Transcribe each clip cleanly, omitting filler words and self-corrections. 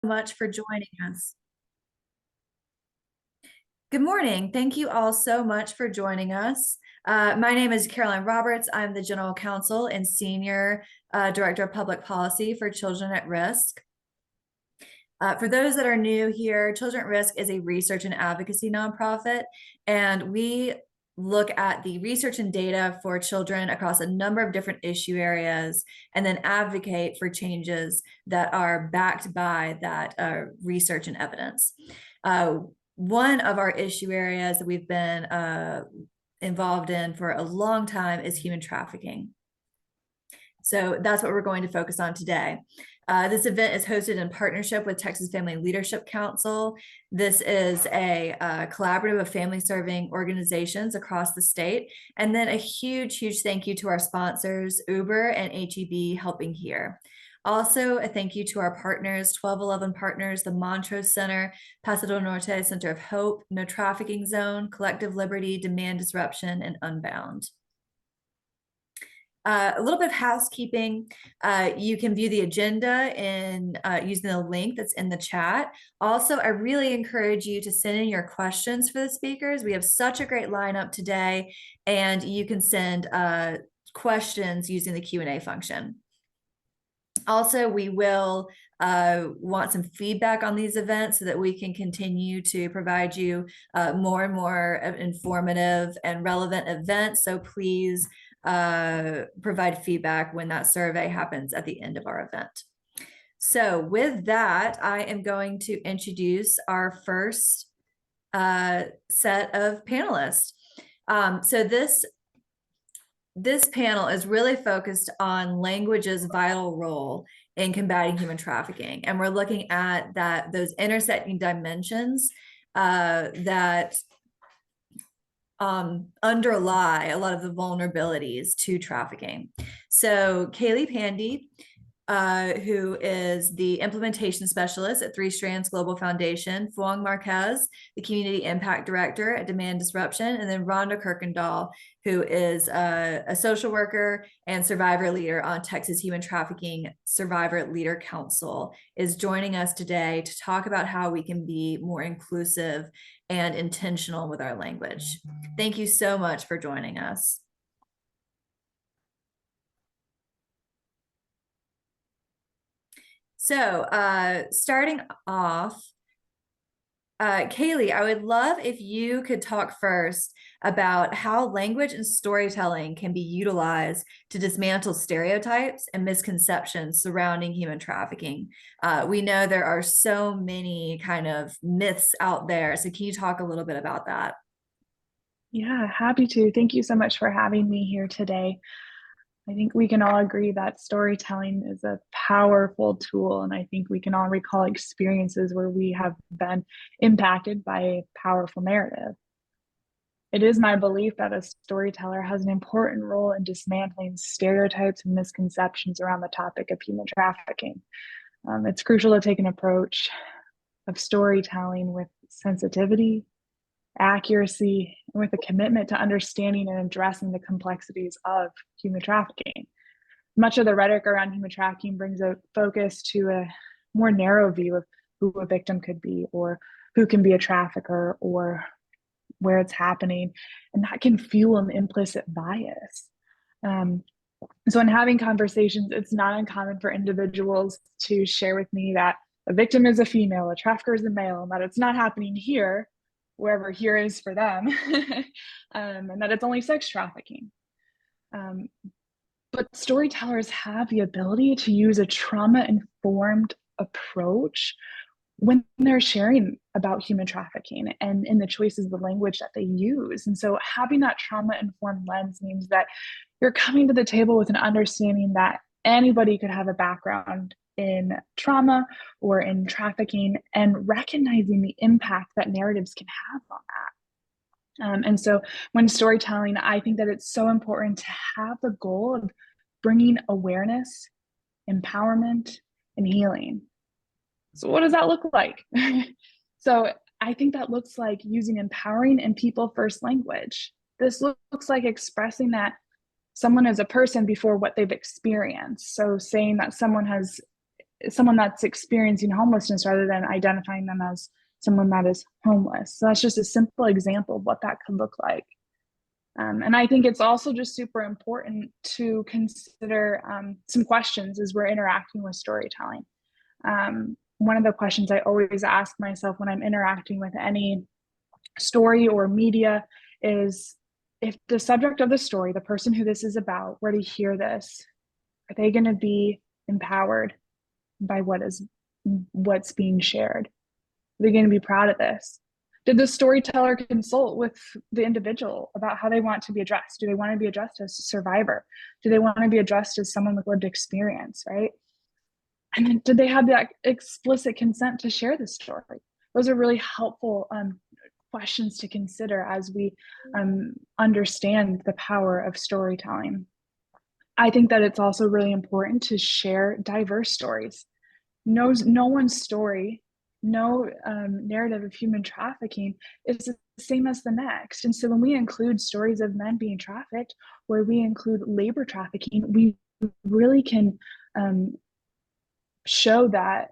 much for joining us. Good morning. Thank you all so much for joining us. My name is Caroline Roberts. I'm the General Counsel and Senior Director of Public Policy for Children at Risk. For those that are new here, Children at Risk is a research and advocacy nonprofit, and we look at the research and data for children across a number of different issue areas and then advocate for changes that are backed by that research and evidence. One of our issue areas that we've been involved in for a long time is human trafficking. So that's what we're going to focus on today. This event is hosted in partnership with Texas Family Leadership Council. This is a collaborative of family-serving organizations across the state. And then a huge, huge thank you to our sponsors, Uber and HEB Helping Here. Also, a thank you to our partners, 1211 Partners, the Montrose Center, Pasadena Norte Center of Hope, No Trafficking Zone, Collective Liberty, Demand Disruption, and Unbound. A little bit of housekeeping. You can view the agenda in using the link that's in the chat. Also, I really encourage you to send in your questions for the speakers. We have such a great lineup today, and you can send questions using the Q&A function. Also, we will want some feedback on these events so that we can continue to provide you more and more informative and relevant events. So please provide feedback when that survey happens at the end of our event. So with that, I am going to introduce our first set of panelists. So this panel is really focused on language's vital role in combating human trafficking. And we're looking at those intersecting dimensions that underlie a lot of the vulnerabilities to trafficking. So Kaylee Pandy, who is the implementation specialist at Three Strands Global Foundation, Fuang Marquez, the community impact director at Demand Disruption, and then Rhonda Kirkendall, who is a social worker and survivor leader on Texas Human Trafficking Survivor Leader Council, is joining us today to talk about how we can be more inclusive and intentional with our language. Thank you so much for joining us. So starting off, Kaylee, I would love if you could talk first about how language and storytelling can be utilized to dismantle stereotypes and misconceptions surrounding human trafficking. We know there are so many kind of myths out there. So can you talk a little bit about that? Yeah, happy to. Thank you so much for having me here today. I think we can all agree that storytelling is a powerful tool, and I think we can all recall experiences where we have been impacted by a powerful narrative. It is my belief that a storyteller has an important role in dismantling stereotypes and misconceptions around the topic of human trafficking. It's crucial to take an approach of storytelling with sensitivity, accuracy, and with a commitment to understanding and addressing the complexities of human trafficking. Much of the rhetoric around human trafficking brings a focus to a more narrow view of who a victim could be, or who can be a trafficker, or where it's happening, and that can fuel an implicit bias. So in having conversations, it's not uncommon for individuals to share with me that a victim is a female, a trafficker is a male, and that it's not happening here, wherever here is for them, and that it's only sex trafficking. But storytellers have the ability to use a trauma-informed approach when they're sharing about human trafficking and in the choices of the language that they use. And so having that trauma-informed lens means that you're coming to the table with an understanding that anybody could have a background in trauma or in trafficking, and recognizing the impact that narratives can have on that. And so when storytelling, I think that it's so important to have the goal of bringing awareness, empowerment, and healing. So what does that look like? So I think that looks like using empowering and people first language. This looks like expressing that someone is a person before what they've experienced. So saying that someone has someone that's experiencing homelessness rather than identifying them as someone that is homeless. So that's just a simple example of what that could look like. And I think it's also just super important to consider some questions as we're interacting with storytelling. One of the questions I always ask myself when I'm interacting with any story or media is, if the subject of the story, the person who this is about, were to hear this, are they going to be empowered by what's being shared? Are they going to be proud of this? Did the storyteller consult with the individual about how they want to be addressed? Do they want to be addressed as a survivor? Do they want to be addressed as someone with lived experience, right? And then did they have that explicit consent to share the story? Those are really helpful questions to consider as we understand the power of storytelling. I think that it's also really important to share diverse stories. No one's story, no narrative of human trafficking is the same as the next. And so when we include stories of men being trafficked, where we include labor trafficking, we really can show that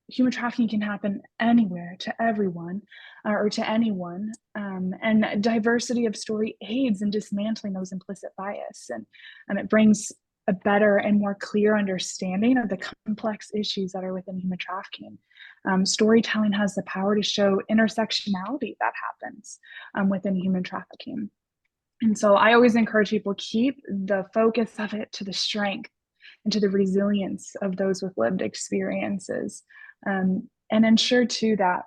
human trafficking can happen anywhere to everyone or to anyone. And diversity of story aids in dismantling those implicit bias. And it brings a better and more clear understanding of the complex issues that are within human trafficking. Storytelling has the power to show intersectionality that happens within human trafficking. And so I always encourage people, keep the focus of it to the strength and to the resilience of those with lived experiences. And ensure too that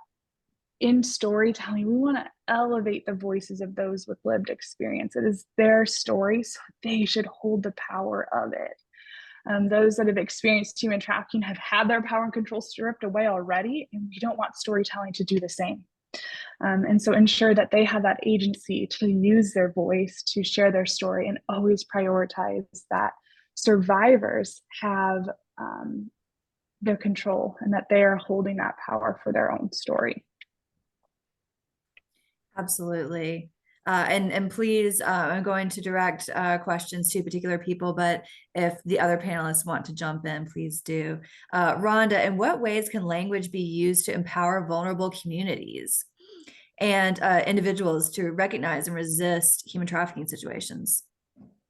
in storytelling, we want to elevate the voices of those with lived experience. It is their story, so they should hold the power of it. Those that have experienced human trafficking have had their power and control stripped away already, and we don't want storytelling to do the same. And so ensure that they have that agency to use their voice to share their story, and always prioritize that survivors have their control and that they are holding that power for their own story. Absolutely. And please, I'm going to direct questions to particular people, but if the other panelists want to jump in, please do. Rhonda, in what ways can language be used to empower vulnerable communities and individuals to recognize and resist human trafficking situations?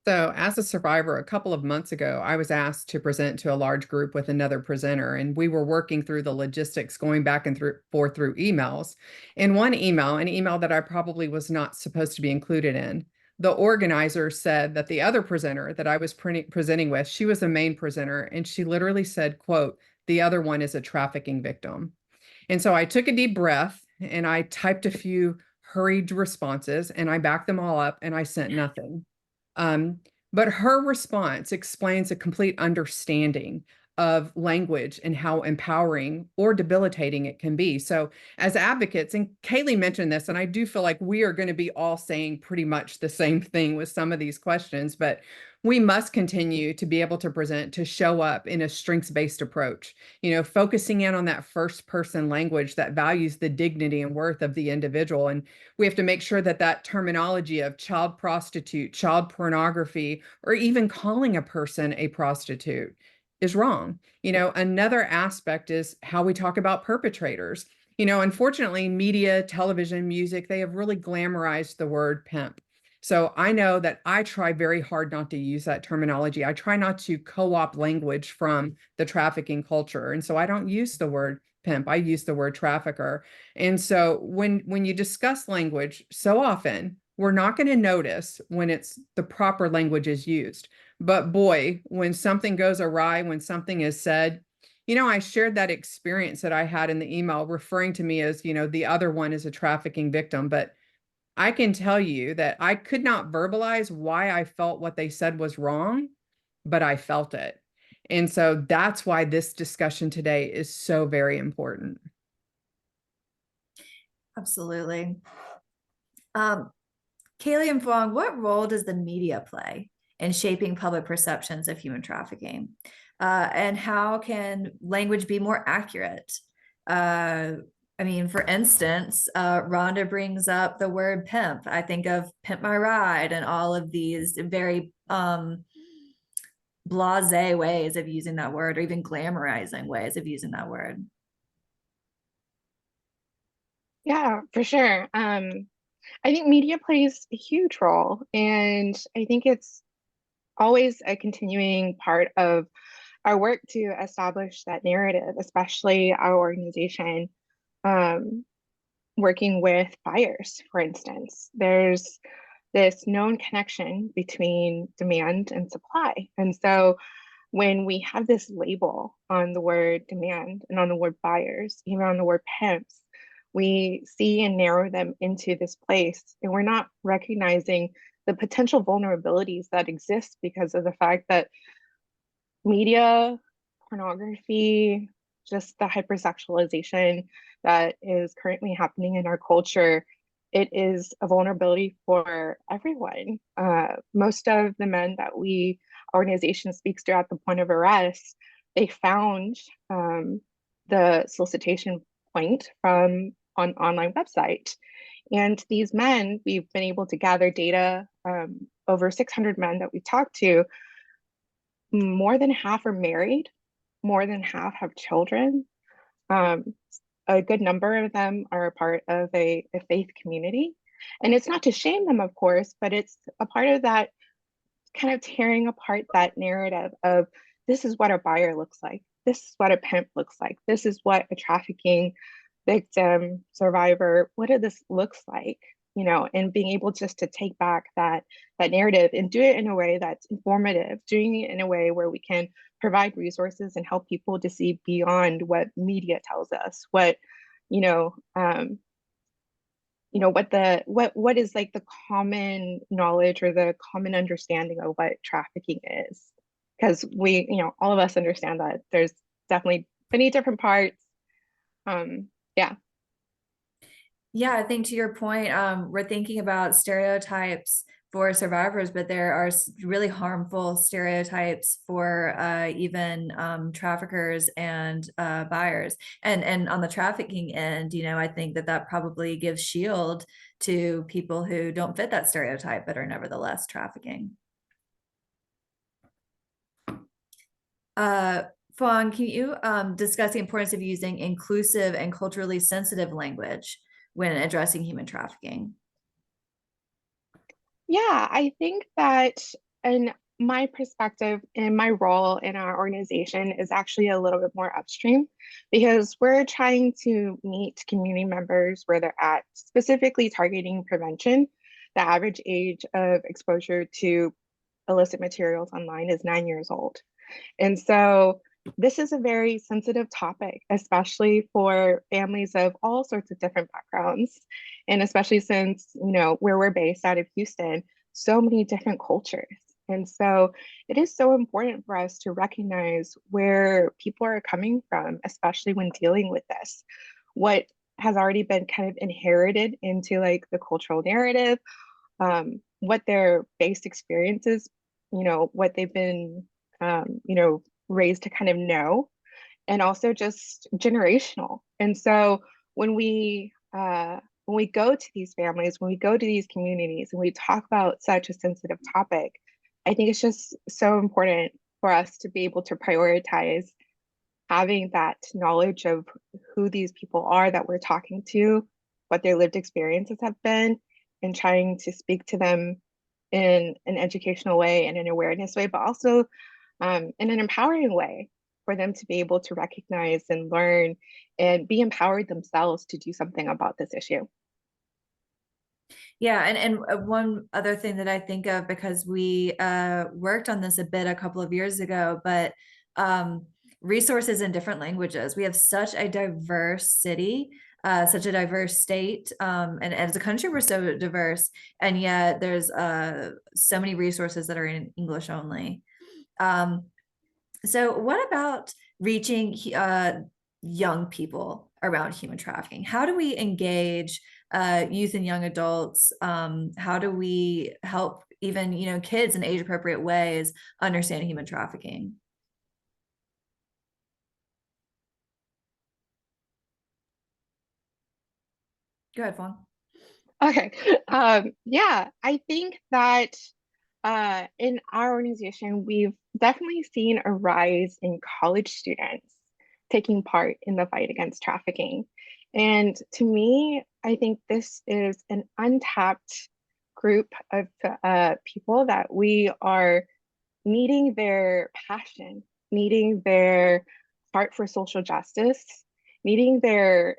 So as a survivor, a couple of months ago, I was asked to present to a large group with another presenter, and we were working through the logistics, going back and forth through emails. In one email, an email that I probably was not supposed to be included in, the organizer said that the other presenter that I was presenting with, she was the main presenter, and she literally said, quote, "The other one is a trafficking victim." And so I took a deep breath and I typed a few hurried responses, and I backed them all up, and I sent nothing. But her response explains a complete understanding of language and how empowering or debilitating it can be. So as advocates, and Kaylee mentioned this, and I do feel like we are going to be all saying pretty much the same thing with some of these questions, but we must continue to be able to present, to show up in a strengths-based approach, focusing in on that first person language that values the dignity and worth of the individual. And we have to make sure that that terminology of child prostitute, child pornography, or even calling a person a prostitute is wrong. Another aspect is how we talk about perpetrators. Unfortunately, media, television, music, they have really glamorized the word pimp. So I know that I try very hard not to use that terminology. I try not to co-opt language from the trafficking culture. And so I don't use the word pimp. I use the word trafficker. And so when you discuss language, so often we're not going to notice when it's the proper language is used. But boy, when something goes awry, when something is said, I shared that experience that I had in the email referring to me as, the other one is a trafficking victim. But I can tell you that I could not verbalize why I felt what they said was wrong, but I felt it. And so that's why this discussion today is so very important. Absolutely. Kaylee and Fong, what role does the media play in shaping public perceptions of human trafficking? And how can language be more accurate? For instance, Rhonda brings up the word pimp. I think of Pimp My Ride and all of these very blasé ways of using that word, or even glamorizing ways of using that word. Yeah, for sure. I think media plays a huge role, and I think it's always a continuing part of our work to establish that narrative, especially our organization um, working with buyers, for instance. There's this known connection between demand and supply. And so when we have this label on the word demand and on the word buyers, even on the word pimps, we see and narrow them into this place. And we're not recognizing the potential vulnerabilities that exist because of the fact that media, pornography, just the hypersexualization that is currently happening in our culture, it is a vulnerability for everyone. Most of the men that organization speaks to at the point of arrest, they found the solicitation point from an online website. And these men, we've been able to gather data, over 600 men that we talked to, more than half are married, more than half have children. Um, a good number of them are a part of a faith community. And it's not to shame them, of course, but it's a part of that kind of tearing apart that narrative of this is what a buyer looks like. This is what a pimp looks like. This is what a trafficking victim, survivor, what this looks like, and being able just to take back that narrative and do it in a way that's informative, doing it in a way where we can provide resources and help people to see beyond what media tells us, what you know what is like the common knowledge or the common understanding of what trafficking is, because all of us understand that there's definitely many different parts. Yeah. Yeah, I think to your point, we're thinking about stereotypes for survivors, but there are really harmful stereotypes for even traffickers and buyers. And on the trafficking end, I think that probably gives shield to people who don't fit that stereotype, but are nevertheless trafficking. Fawn, can you discuss the importance of using inclusive and culturally sensitive language when addressing human trafficking? Yeah, I think that in my perspective and my role in our organization is actually a little bit more upstream, because we're trying to meet community members where they're at, specifically targeting prevention. The average age of exposure to illicit materials online is 9 years old. And so this is a very sensitive topic, especially for families of all sorts of different backgrounds. And especially since, where we're based out of Houston, so many different cultures. And so it is so important for us to recognize where people are coming from, especially when dealing with this. What has already been kind of inherited into like the cultural narrative, what their base experiences, what they've been, raised to kind of know, and also just generational. And so when we go to these families, when we go to these communities, and we talk about such a sensitive topic, I think it's just so important for us to be able to prioritize having that knowledge of who these people are that we're talking to, what their lived experiences have been, and trying to speak to them in an educational way and an awareness way, but also in an empowering way for them to be able to recognize and learn and be empowered themselves to do something about this issue. Yeah, and one other thing that I think of, because we worked on this a bit a couple of years ago, but resources in different languages. We have such a diverse city, such a diverse state, and as a country, we're so diverse, and yet there's so many resources that are in English only. So what about reaching young people around human trafficking? How do we engage youth and young adults? How do we help even kids in age appropriate ways understand human trafficking? Go ahead, Fawn. Okay. Yeah, I think that In our organization, we've definitely seen a rise in college students taking part in the fight against trafficking. And to me, I think this is an untapped group of people that we are meeting their passion, meeting their heart for social justice, meeting their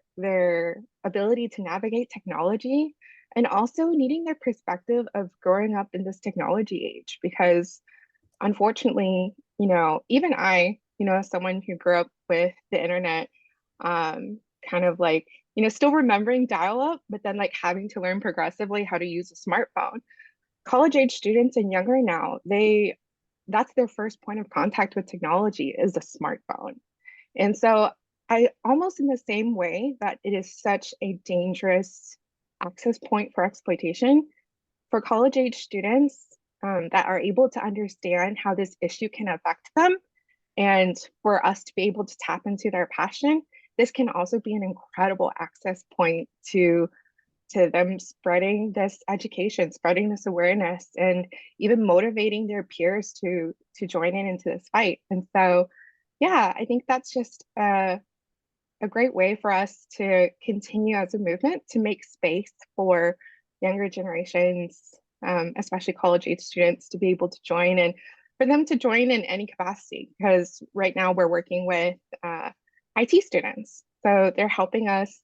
ability to navigate technology, and also needing their perspective of growing up in this technology age. Because unfortunately, even I, as someone who grew up with the internet, kind of like, still remembering dial-up, but then like having to learn progressively how to use a smartphone. College age students and younger now, that's their first point of contact with technology is a smartphone. And so I almost in the same way that it is such a dangerous access point for exploitation for college age students that are able to understand how this issue can affect them, and for us to be able to tap into their passion, this can also be an incredible access point to them spreading this education, spreading this awareness, and even motivating their peers to join into this fight. And so, yeah, I think that's just a great way for us to continue as a movement to make space for younger generations, especially college age students, to be able to join, and for them to join in any capacity. Because right now we're working with IT students, so they're helping us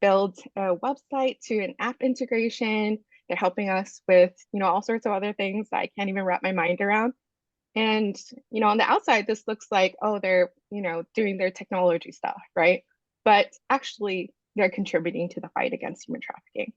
build a website to an app integration. They're helping us with, all sorts of other things that I can't even wrap my mind around. And, on the outside, this looks like, oh, they're, doing their technology stuff, right? But actually, they're contributing to the fight against human trafficking.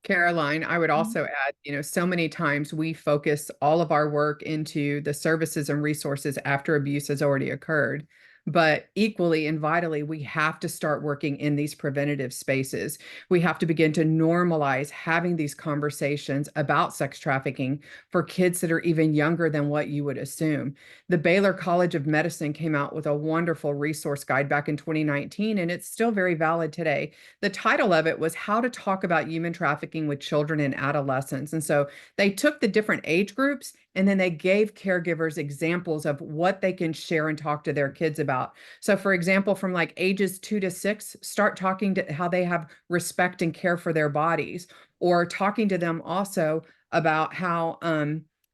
Caroline, I would also add, so many times we focus all of our work into the services and resources after abuse has already occurred. But equally and vitally, we have to start working in these preventative spaces. We have to begin to normalize having these conversations about sex trafficking for kids that are even younger than what you would assume. The Baylor College of Medicine came out with a wonderful resource guide back in 2019, and it's still very valid today. The title of it was How to Talk About Human Trafficking with Children and Adolescents. And so they took the different age groups and then they gave caregivers examples of what they can share and talk to their kids about. So for example, from like ages 2 to 6, start talking to how they have respect and care for their bodies, or talking to them also about how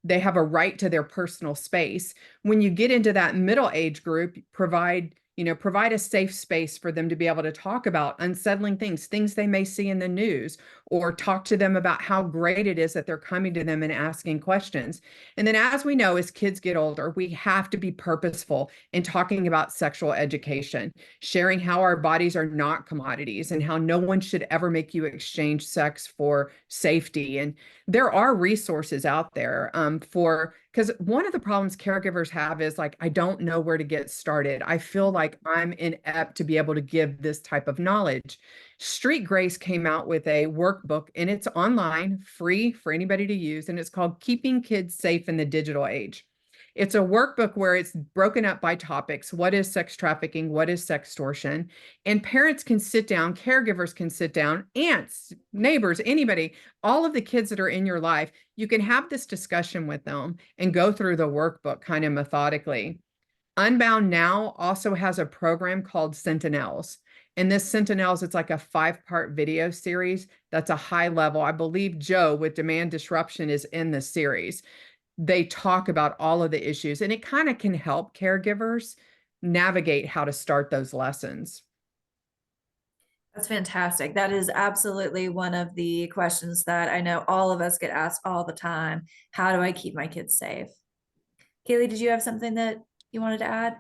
they have a right to their personal space. When you get into that middle age group, provide a safe space for them to be able to talk about unsettling things they may see in the news, or talk to them about how great it is that they're coming to them and asking questions. And then, as we know, as kids get older, we have to be purposeful in talking about sexual education, sharing how our bodies are not commodities and how no one should ever make you exchange sex for safety. And there are resources out there because one of the problems caregivers have is like, I don't know where to get started. I feel like I'm inept to be able to give this type of knowledge. Street Grace came out with a workbook, and it's online, free for anybody to use, and it's called Keeping Kids Safe in the Digital Age. It's a workbook where it's broken up by topics. What is sex trafficking? What is sextortion? And parents can sit down, caregivers can sit down, aunts, neighbors, anybody, all of the kids that are in your life, you can have this discussion with them and go through the workbook kind of methodically. Unbound now also has a program called Sentinels. And this Sentinels, it's like a 5-part video series that's a high level. I believe Joe with Demand Disruption is in the series. They talk about all of the issues, and it kind of can help caregivers navigate how to start those lessons. That's fantastic. That is absolutely one of the questions that I know all of us get asked all the time. How do I keep my kids safe? Kaylee, did you have something that you wanted to add?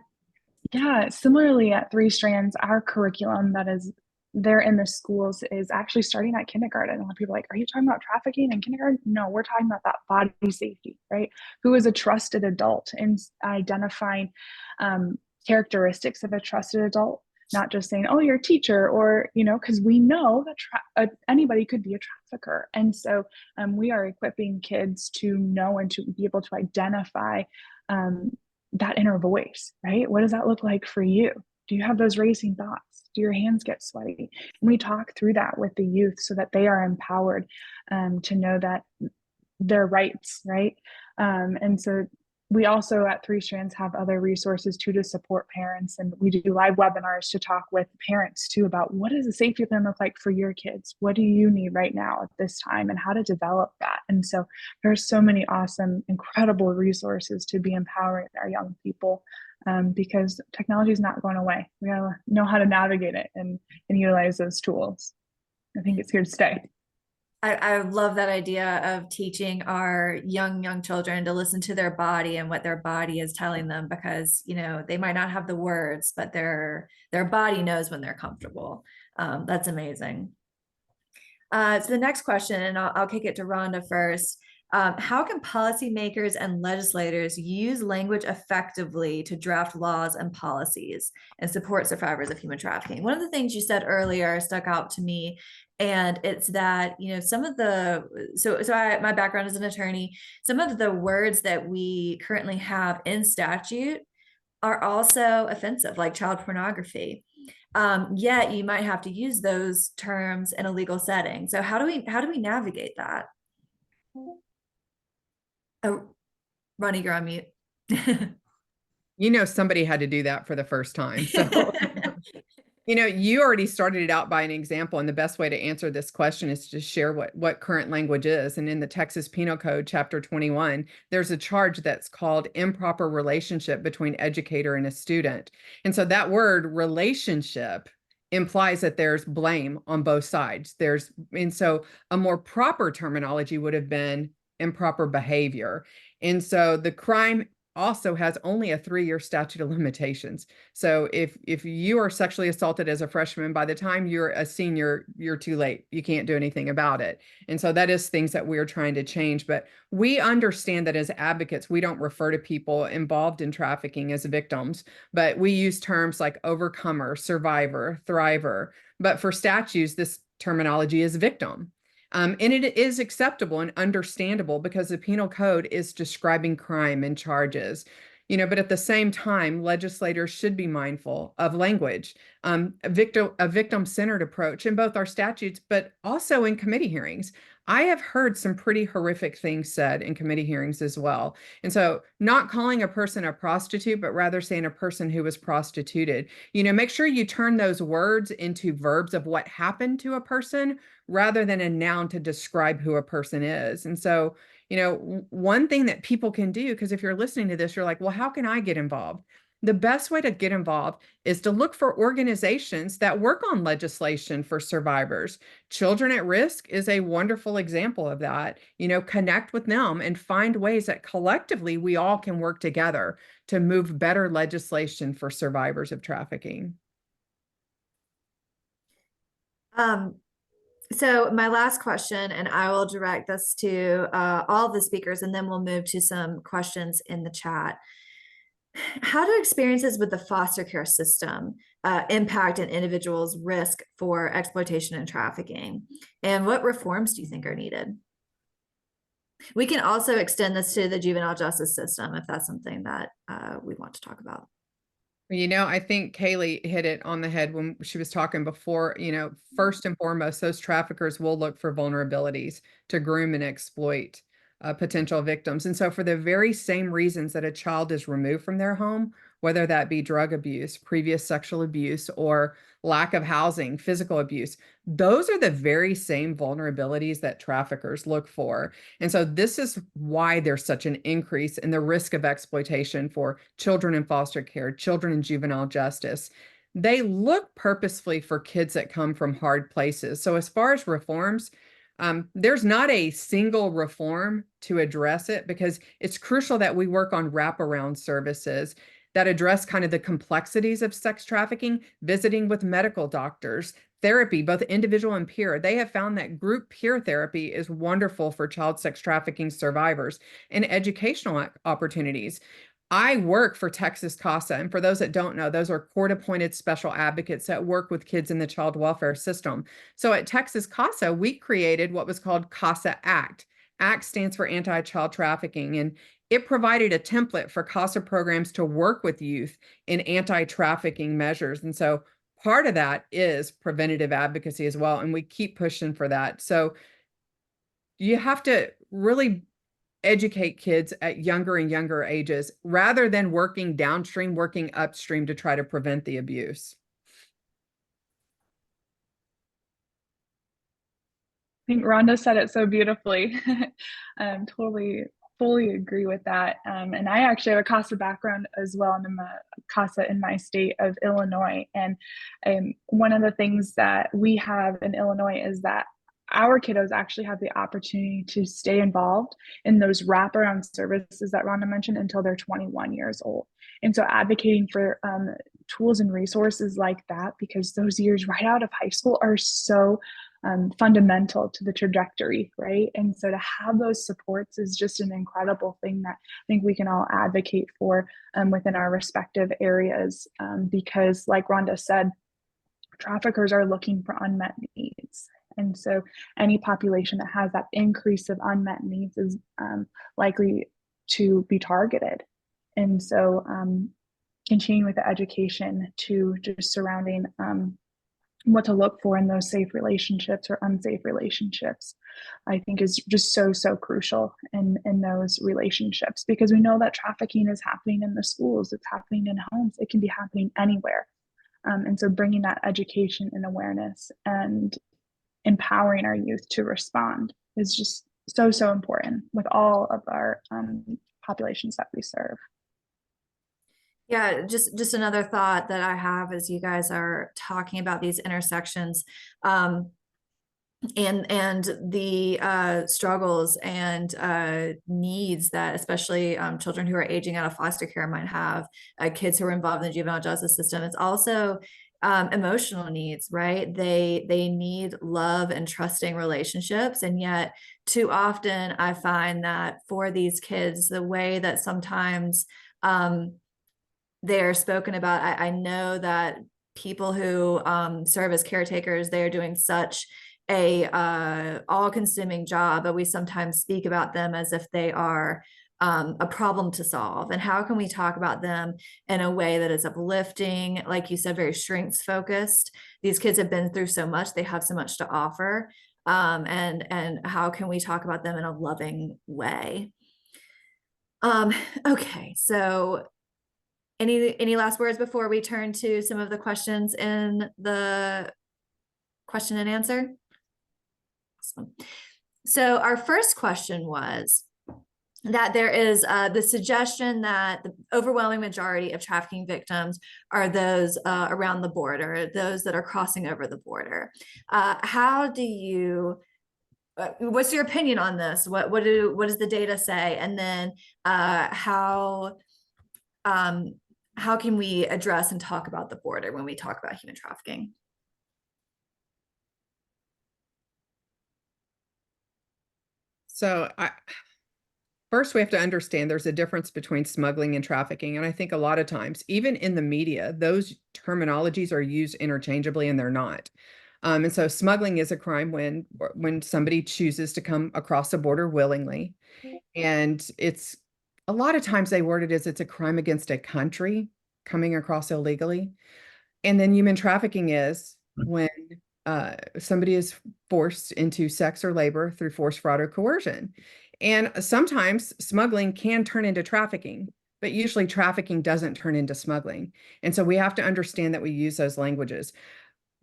Yeah, similarly at Three Strands, our curriculum that is there in the schools is actually starting at kindergarten. A lot of people are like, are you talking about trafficking in kindergarten? No, we're talking about that body safety, right? Who is a trusted adult, and identifying characteristics of a trusted adult, not just saying, oh, you're a teacher, or, because we know that anybody could be a trafficker. And so we are equipping kids to know and to be able to identify that inner voice, right? What does that look like for you? Do you have those racing thoughts? Do your hands get sweaty? And we talk through that with the youth so that they are empowered to know that their rights, right? And so we also at Three Strands have other resources too to support parents, and we do live webinars to talk with parents too about what does a safety plan look like for your kids? What do you need right now at this time, and how to develop that? And so there's so many awesome, incredible resources to be empowering our young people, because technology is not going away. We gotta know how to navigate it and utilize those tools. I think it's here to stay. I love that idea of teaching our young children to listen to their body and what their body is telling them, because they might not have the words, but their body knows when they're comfortable. That's amazing. So the next question, and I'll kick it to Rhonda first. How can policymakers and legislators use language effectively to draft laws and policies and support survivors of human trafficking? One of the things you said earlier stuck out to me, and it's that some of the my background as an attorney, some of the words that we currently have in statute are also offensive, like child pornography. Yet you might have to use those terms in a legal setting. So how do we navigate that? Oh, Ronnie, you're on mute. Somebody had to do that for the first time. So, you already started it out by an example, and the best way to answer this question is to share what current language is. And in the Texas Penal Code, Chapter 21, there's a charge that's called improper relationship between educator and a student. And so that word relationship implies that there's blame on both sides. And so a more proper terminology would have been improper behavior. And so the crime also has only a 3-year statute of limitations. So if you are sexually assaulted as a freshman, by the time you're a senior, you're too late. You can't do anything about it. And so that is things that we're trying to change. But we understand that as advocates, we don't refer to people involved in trafficking as victims, but we use terms like overcomer, survivor, thriver. But for statutes, this terminology is victim. And it is acceptable and understandable because the penal code is describing crime and charges. But at the same time, legislators should be mindful of language, a victim-centered approach in both our statutes, but also in committee hearings. I have heard some pretty horrific things said in committee hearings as well. And so not calling a person a prostitute, but rather saying a person who was prostituted. Make sure you turn those words into verbs of what happened to a person rather than a noun to describe who a person is. And so, one thing that people can do, because if you're listening to this, you're like, well, how can I get involved? The best way to get involved is to look for organizations that work on legislation for survivors. Children at Risk is a wonderful example of that. Connect with them and find ways that collectively we all can work together to move better legislation for survivors of trafficking. So my last question, and I will direct this to all the speakers, and then we'll move to some questions in the chat. How do experiences with the foster care system impact an individual's risk for exploitation and trafficking? And what reforms do you think are needed? We can also extend this to the juvenile justice system if that's something that we want to talk about. I think Kaylee hit it on the head when she was talking before. First and foremost, those traffickers will look for vulnerabilities to groom and exploit potential victims. And so for the very same reasons that a child is removed from their home, whether that be drug abuse, previous sexual abuse, or lack of housing, physical abuse, those are the very same vulnerabilities that traffickers look for. And so this is why there's such an increase in the risk of exploitation for children in foster care, children in juvenile justice. They look purposefully for kids that come from hard places. So as far as reforms, there's not a single reform to address it, because it's crucial that we work on wraparound services that address kind of the complexities of sex trafficking, visiting with medical doctors, therapy, both individual and peer. They have found that group peer therapy is wonderful for child sex trafficking survivors, and educational opportunities. I work for Texas CASA, and for those that don't know, those are court-appointed special advocates that work with kids in the child welfare system. So at Texas CASA, we created what was called CASA ACT. ACT stands for Anti-Child Trafficking, and it provided a template for CASA programs to work with youth in anti-trafficking measures. And so part of that is preventative advocacy as well, and we keep pushing for that. So you have to really educate kids at younger and younger ages rather than working downstream, working upstream to try to prevent the abuse. I think Rhonda said it so beautifully. Totally, fully agree with that. And I actually have a CASA background as well. And I'm a CASA in my state of Illinois. And one of the things that we have in Illinois is that our kiddos actually have the opportunity to stay involved in those wraparound services that Rhonda mentioned until they're 21 years old. And so advocating for tools and resources like that, because those years right out of high school are so fundamental to the trajectory, right? And so to have those supports is just an incredible thing that I think we can all advocate for within our respective areas, because like Rhonda said, traffickers are looking for unmet needs. And so any population that has that increase of unmet needs is likely to be targeted. And so continuing with the education to just surrounding what to look for in those safe relationships or unsafe relationships, I think is just so crucial in those relationships, because we know that trafficking is happening in the schools, it's happening in homes, it can be happening anywhere. And so bringing that education and awareness and empowering our youth to respond is just so important with all of our populations that we serve. Yeah, just another thought that I have as you guys are talking about these intersections, and the struggles and needs that especially children who are aging out of foster care might have, kids who are involved in the juvenile justice system. It's also emotional needs, right? They need love and trusting relationships, and yet too often I find that for these kids, the way that sometimes they're spoken about, I know that people who serve as caretakers, they are doing such a all-consuming job, but we sometimes speak about them as if they are a problem to solve. And how can we talk about them in a way that is uplifting, like you said, very strengths focused? These kids have been through so much, they have so much to offer, and how can we talk about them in a loving way? Okay, so any last words before we turn to some of the questions in the question and answer? Awesome. So our first question was that there is the suggestion that the overwhelming majority of trafficking victims are those around the border, those that are crossing over the border. How do you, what's your opinion on this? What does the data say? And then how can we address and talk about the border when we talk about human trafficking? So first, we have to understand there's a difference between smuggling and trafficking. And I think a lot of times, even in the media, those terminologies are used interchangeably, and they're not. And so smuggling is a crime when somebody chooses to come across the border willingly. And it's a lot of times they word it as it's a crime against a country coming across illegally. And then human trafficking is when somebody is forced into sex or labor through force, fraud, or coercion. And sometimes smuggling can turn into trafficking, but usually trafficking doesn't turn into smuggling. And so we have to understand that we use those languages.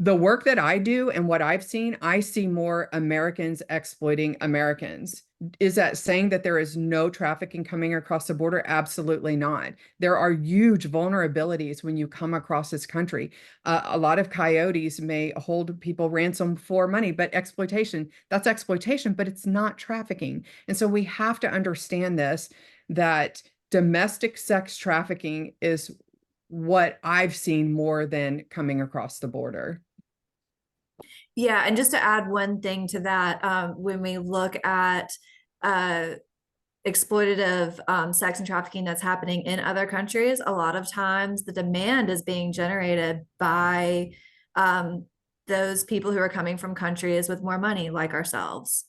The work that I do and what I've seen, I see more Americans exploiting Americans. Is that saying that there is no trafficking coming across the border? Absolutely not. There are huge vulnerabilities when you come across this country. A lot of coyotes may hold people ransom for money, but that's exploitation, but it's not trafficking. And so we have to understand this, that domestic sex trafficking is what I've seen more than coming across the border. Yeah, and just to add one thing to that, when we look at exploitative sex and trafficking that's happening in other countries, a lot of times the demand is being generated by those people who are coming from countries with more money, like ourselves.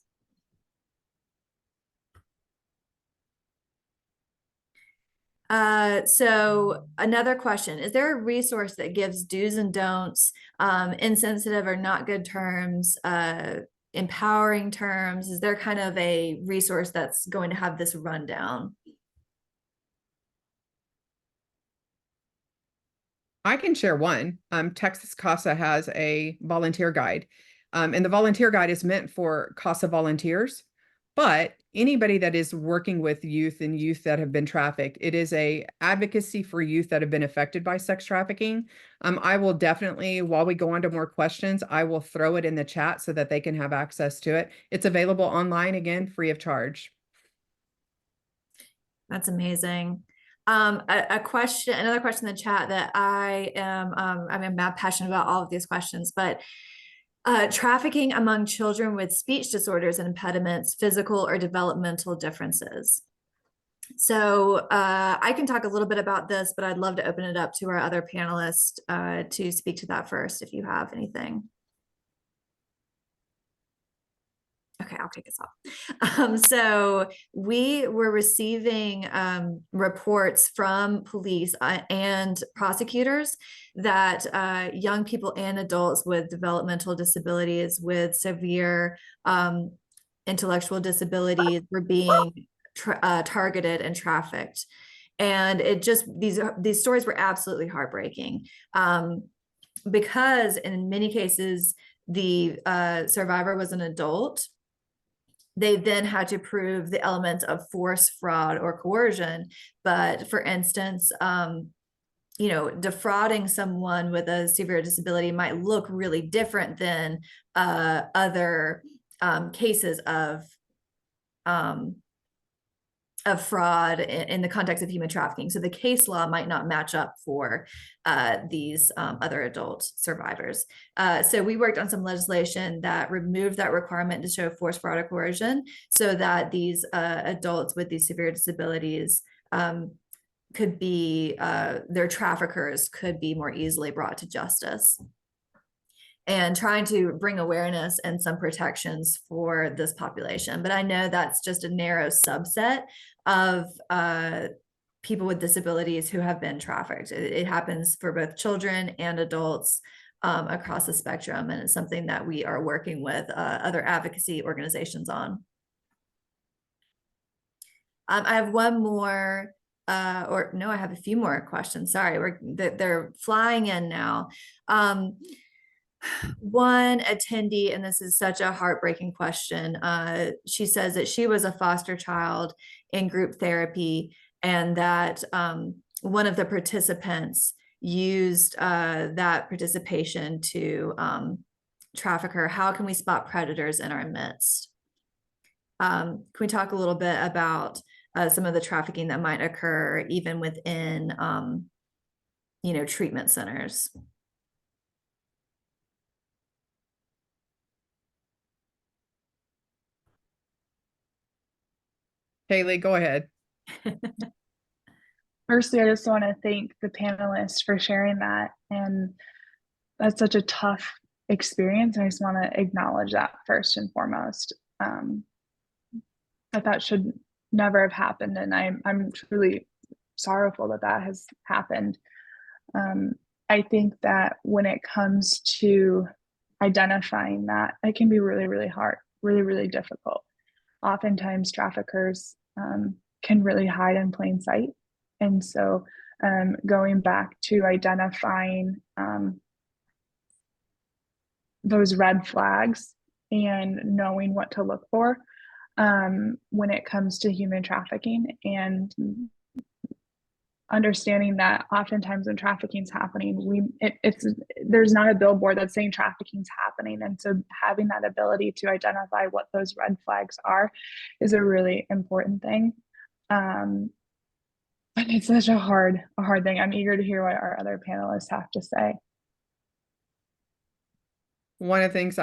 So another question, is there a resource that gives do's and don'ts, insensitive or not good terms, empowering terms? Is there kind of a resource that's going to have this rundown? I can share one. Texas CASA has a volunteer guide, and the volunteer guide is meant for CASA volunteers, but anybody that is working with youth and youth that have been trafficked, it is a advocacy for youth that have been affected by sex trafficking. I will definitely, while we go on to more questions, I will throw it in the chat so that they can have access to it. It's available online, again, free of charge. That's amazing. Another question in the chat that I'm passionate about all of these questions, but trafficking among children with speech disorders and impediments, physical or developmental differences. So I can talk a little bit about this, but I'd love to open it up to our other panelists to speak to that first, if you have anything. Okay, I'll kick us off. So we were receiving reports from police and prosecutors that young people and adults with developmental disabilities, with severe intellectual disabilities, were being targeted and trafficked. And it just, these stories were absolutely heartbreaking, because in many cases, the survivor was an adult. They then had to prove the elements of force, fraud, or coercion. But for instance, defrauding someone with a severe disability might look really different than other cases of fraud in the context of human trafficking. So the case law might not match up for these other adult survivors. So we worked on some legislation that removed that requirement to show force, fraud, or coercion, so that these adults with these severe disabilities could be, their traffickers could be more easily brought to justice. And trying to bring awareness and some protections for this population. But I know that's just a narrow subset of people with disabilities who have been trafficked. It happens for both children and adults across the spectrum, and it's something that we are working with other advocacy organizations on. I have one more, or no, I have a few more questions. Sorry, they're flying in now. One attendee, and this is such a heartbreaking question, she says that she was a foster child in group therapy, and that one of the participants used that participation to traffic her. How can we spot predators in our midst? Can we talk a little bit about some of the trafficking that might occur even within treatment centers? Haley, go ahead. Firstly, I just want to thank the panelists for sharing that. And that's such a tough experience. And I just want to acknowledge that first and foremost. That should never have happened. And I'm truly sorrowful that that has happened. I think that when it comes to identifying that, it can be really, really hard, really, really difficult. Oftentimes traffickers can really hide in plain sight. And so going back to identifying those red flags and knowing what to look for when it comes to human trafficking, and understanding that oftentimes when trafficking's happening, there's not a billboard that's saying trafficking's happening. And so having that ability to identify what those red flags are is a really important thing. But it's such a hard thing. I'm eager to hear what our other panelists have to say. One of the things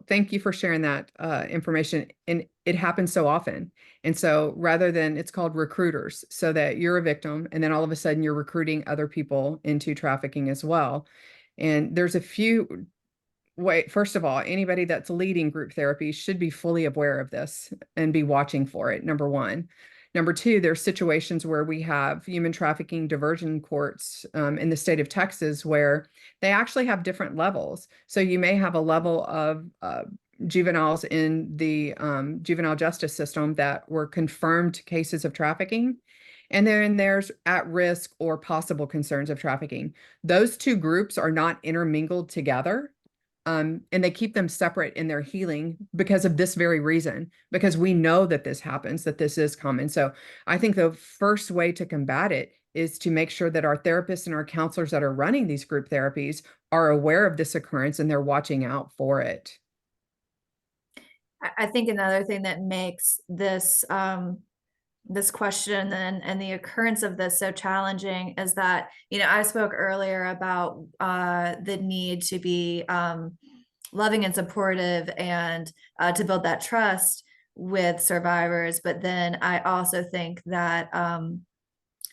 thank you for sharing that information. And it happens so often. And so rather than, it's called recruiters, so that you're a victim and then all of a sudden you're recruiting other people into trafficking as well. And there's a few first of all, anybody that's leading group therapy should be fully aware of this and be watching for it, number one. Number two, there's situations where we have human trafficking diversion courts in the state of Texas where they actually have different levels. So you may have a level of juveniles in the juvenile justice system that were confirmed cases of trafficking. And then there's at risk or possible concerns of trafficking. Those two groups are not intermingled together. And they keep them separate in their healing because of this very reason, because we know that this happens, that this is common. So I think the first way to combat it is to make sure that our therapists and our counselors that are running these group therapies are aware of this occurrence and they're watching out for it. I think another thing that makes this this question and the occurrence of this so challenging is that, I spoke earlier about the need to be loving and supportive and to build that trust with survivors. But then I also think that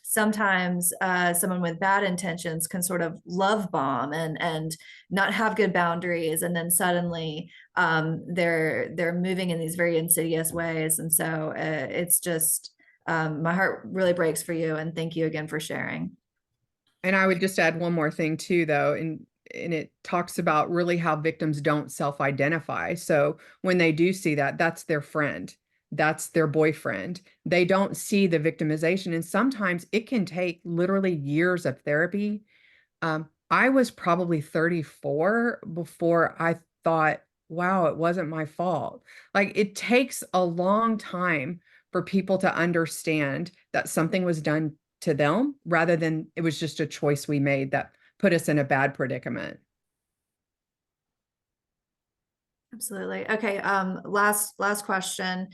sometimes someone with bad intentions can sort of love bomb and not have good boundaries, and then suddenly they're moving in these very insidious ways. And so it's just my heart really breaks for you, and thank you again for sharing. And I would just add one more thing too, though, and it talks about really how victims don't self-identify. So when they do see that, that's their friend, that's their boyfriend. They don't see the victimization, and sometimes it can take literally years of therapy. I was probably 34 before I thought, wow, it wasn't my fault. Like, it takes a long time for people to understand that something was done to them rather than it was just a choice we made that put us in a bad predicament. Absolutely. Okay. Last question.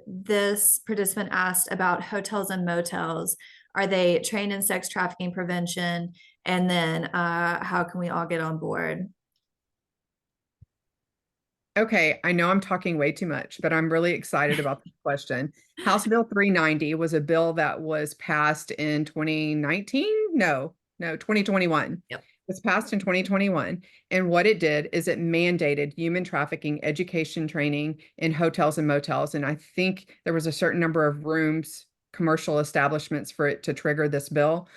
This participant asked about hotels and motels. Are they trained in sex trafficking prevention? And then how can we all get on board? Okay, I know I'm talking way too much, but I'm really excited about this question. House Bill 390 was a bill that was passed in 2019? No, 2021. Yep. It was passed in 2021. And what it did is it mandated human trafficking education training in hotels and motels. And I think there was a certain number of rooms, commercial establishments for it to trigger this bill.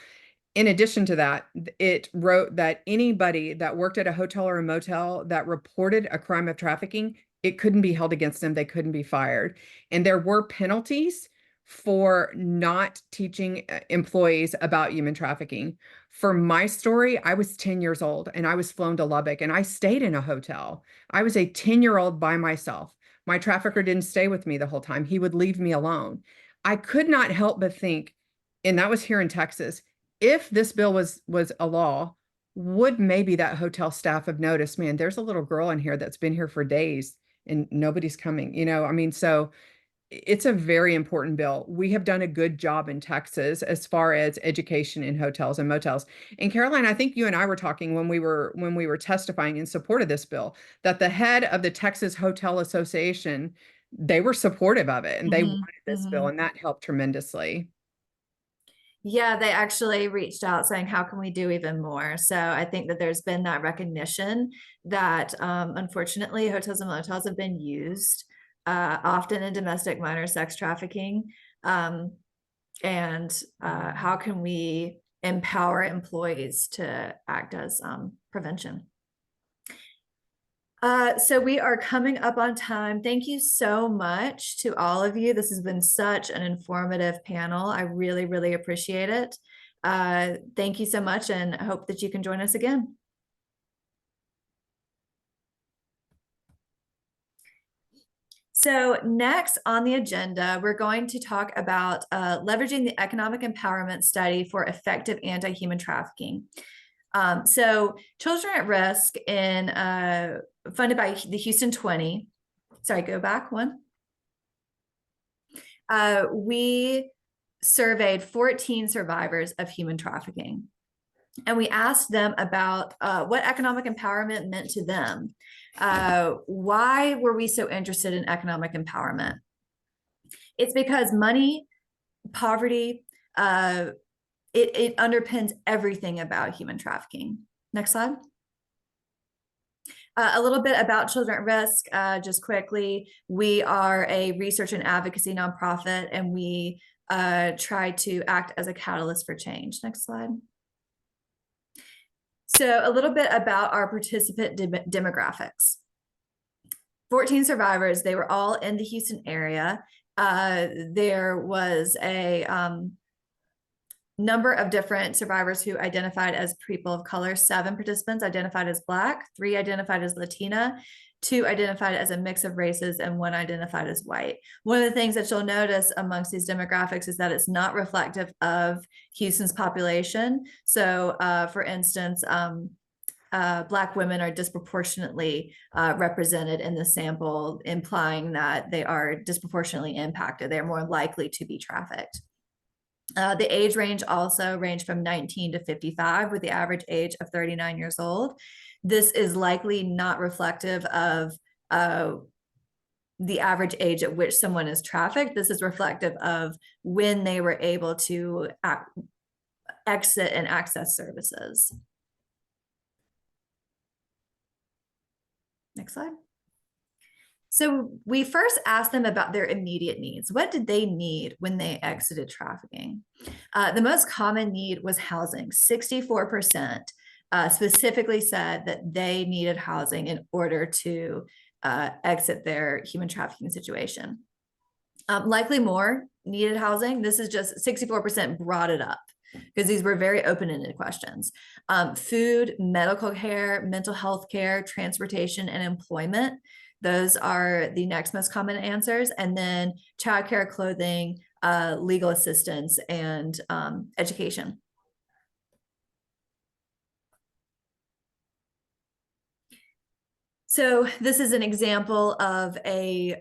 In addition to that, it wrote that anybody that worked at a hotel or a motel that reported a crime of trafficking, it couldn't be held against them. They couldn't be fired. And there were penalties for not teaching employees about human trafficking. For my story, I was 10 years old and I was flown to Lubbock and I stayed in a hotel. I was a 10-year-old by myself. My trafficker didn't stay with me the whole time. He would leave me alone. I could not help but think, and that was here in Texas, if this bill was a law, would maybe that hotel staff have noticed, man, there's a little girl in here that's been here for days and nobody's coming, I mean, so it's a very important bill. We have done a good job in Texas as far as education in hotels and motels. And Caroline, I think you and I were talking when we were testifying in support of this bill, that the head of the Texas Hotel Association, they were supportive of it and they wanted this bill, and that helped tremendously. Yeah, they actually reached out saying, how can we do even more? So I think that there's been that recognition that unfortunately hotels and motels have been used often in domestic minor sex trafficking. And how can we empower employees to act as prevention? So we are coming up on time. Thank you so much to all of you. This has been such an informative panel. I really, really appreciate it. Thank you so much, and I hope that you can join us again. So next on the agenda, we're going to talk about leveraging the economic empowerment study for effective anti-human trafficking. So Children at Risk funded by the Houston 20. Sorry, go back one. We surveyed 14 survivors of human trafficking. And we asked them about what economic empowerment meant to them. Why were we so interested in economic empowerment? It's because money, poverty, it underpins everything about human trafficking. Next slide. A little bit about Children at Risk, just quickly. We are a research and advocacy nonprofit, and we try to act as a catalyst for change. Next slide. So a little bit about our participant demographics. 14 survivors. They were all in the Houston area. There was a number of different survivors who identified as people of color. 7 participants identified as Black, 3 identified as Latina, 2 identified as a mix of races, and 1 identified as white. One of the things that you'll notice amongst these demographics is that it's not reflective of Houston's population. So for instance, Black women are disproportionately represented in the sample, implying that they are disproportionately impacted. They're more likely to be trafficked. The age range also ranged from 19 to 55, with the average age of 39 years old. This is likely not reflective of the average age at which someone is trafficked. This is reflective of when they were able to exit and access services. Next slide. So we first asked them about their immediate needs. What did they need when they exited trafficking? The most common need was housing. 64% specifically said that they needed housing in order to exit their human trafficking situation. Likely more needed housing. This is just 64% brought it up because these were very open-ended questions. Food, medical care, mental health care, transportation, and employment. Those are the next most common answers. And then childcare, clothing, legal assistance, and education. So this is an example of a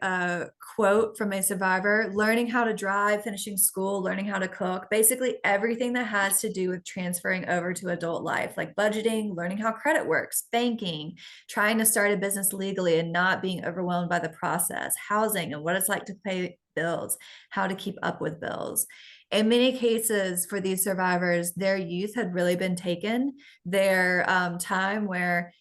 quote from a survivor: learning how to drive, finishing school, learning how to cook, basically everything that has to do with transferring over to adult life, like budgeting, learning how credit works, banking, trying to start a business legally and not being overwhelmed by the process, housing and what it's like to pay bills, how to keep up with bills. In many cases for these survivors, their youth had really been taken. Their time where,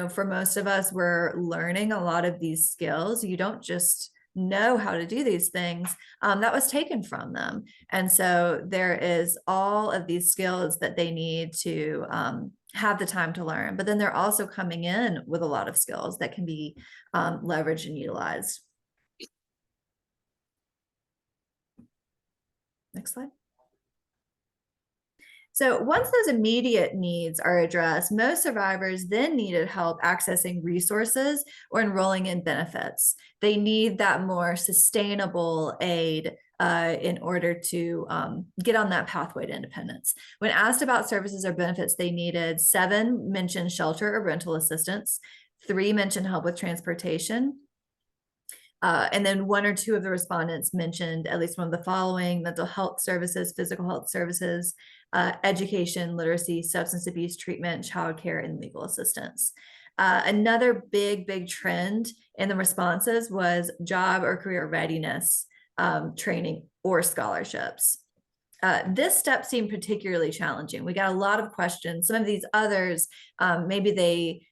for most of us, we're learning a lot of these skills. You don't just know how to do these things. That was taken from them. And so there is all of these skills that they need to have the time to learn. But then they're also coming in with a lot of skills that can be leveraged and utilized. Next slide. So once those immediate needs are addressed, most survivors then needed help accessing resources or enrolling in benefits. They need that more sustainable aid in order to get on that pathway to independence. When asked about services or benefits they needed, 7 mentioned shelter or rental assistance, 3 mentioned help with transportation, and then 1 or 2 of the respondents mentioned at least one of the following: mental health services, physical health services, education, literacy, substance abuse treatment, childcare, and legal assistance. Another big trend in the responses was job or career readiness training or scholarships. This step seemed particularly challenging. We got a lot of questions. Some of these others, maybe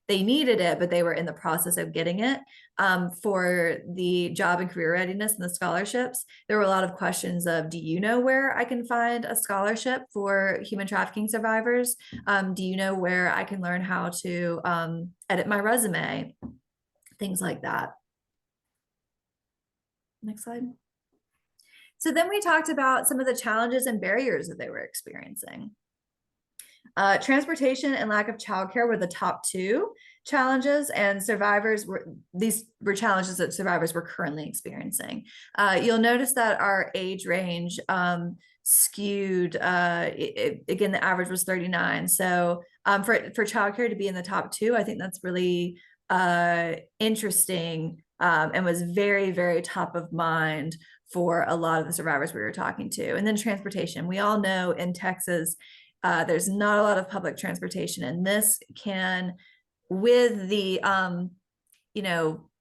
they needed it, but they were in the process of getting it. For the job and career readiness and the scholarships, there were a lot of questions of, do you know where I can find a scholarship for human trafficking survivors? Do you know where I can learn how to edit my resume? Things like that. Next slide. So then we talked about some of the challenges and barriers that they were experiencing. Transportation and lack of childcare were the top 2 challenges, and these were challenges that survivors were currently experiencing. You'll notice that our age range skewed. Again, the average was 39. So for childcare to be in the top 2, I think that's really interesting and was very top of mind for a lot of the survivors we were talking to. And then transportation. We all know in Texas, there's not a lot of public transportation, and this can, with the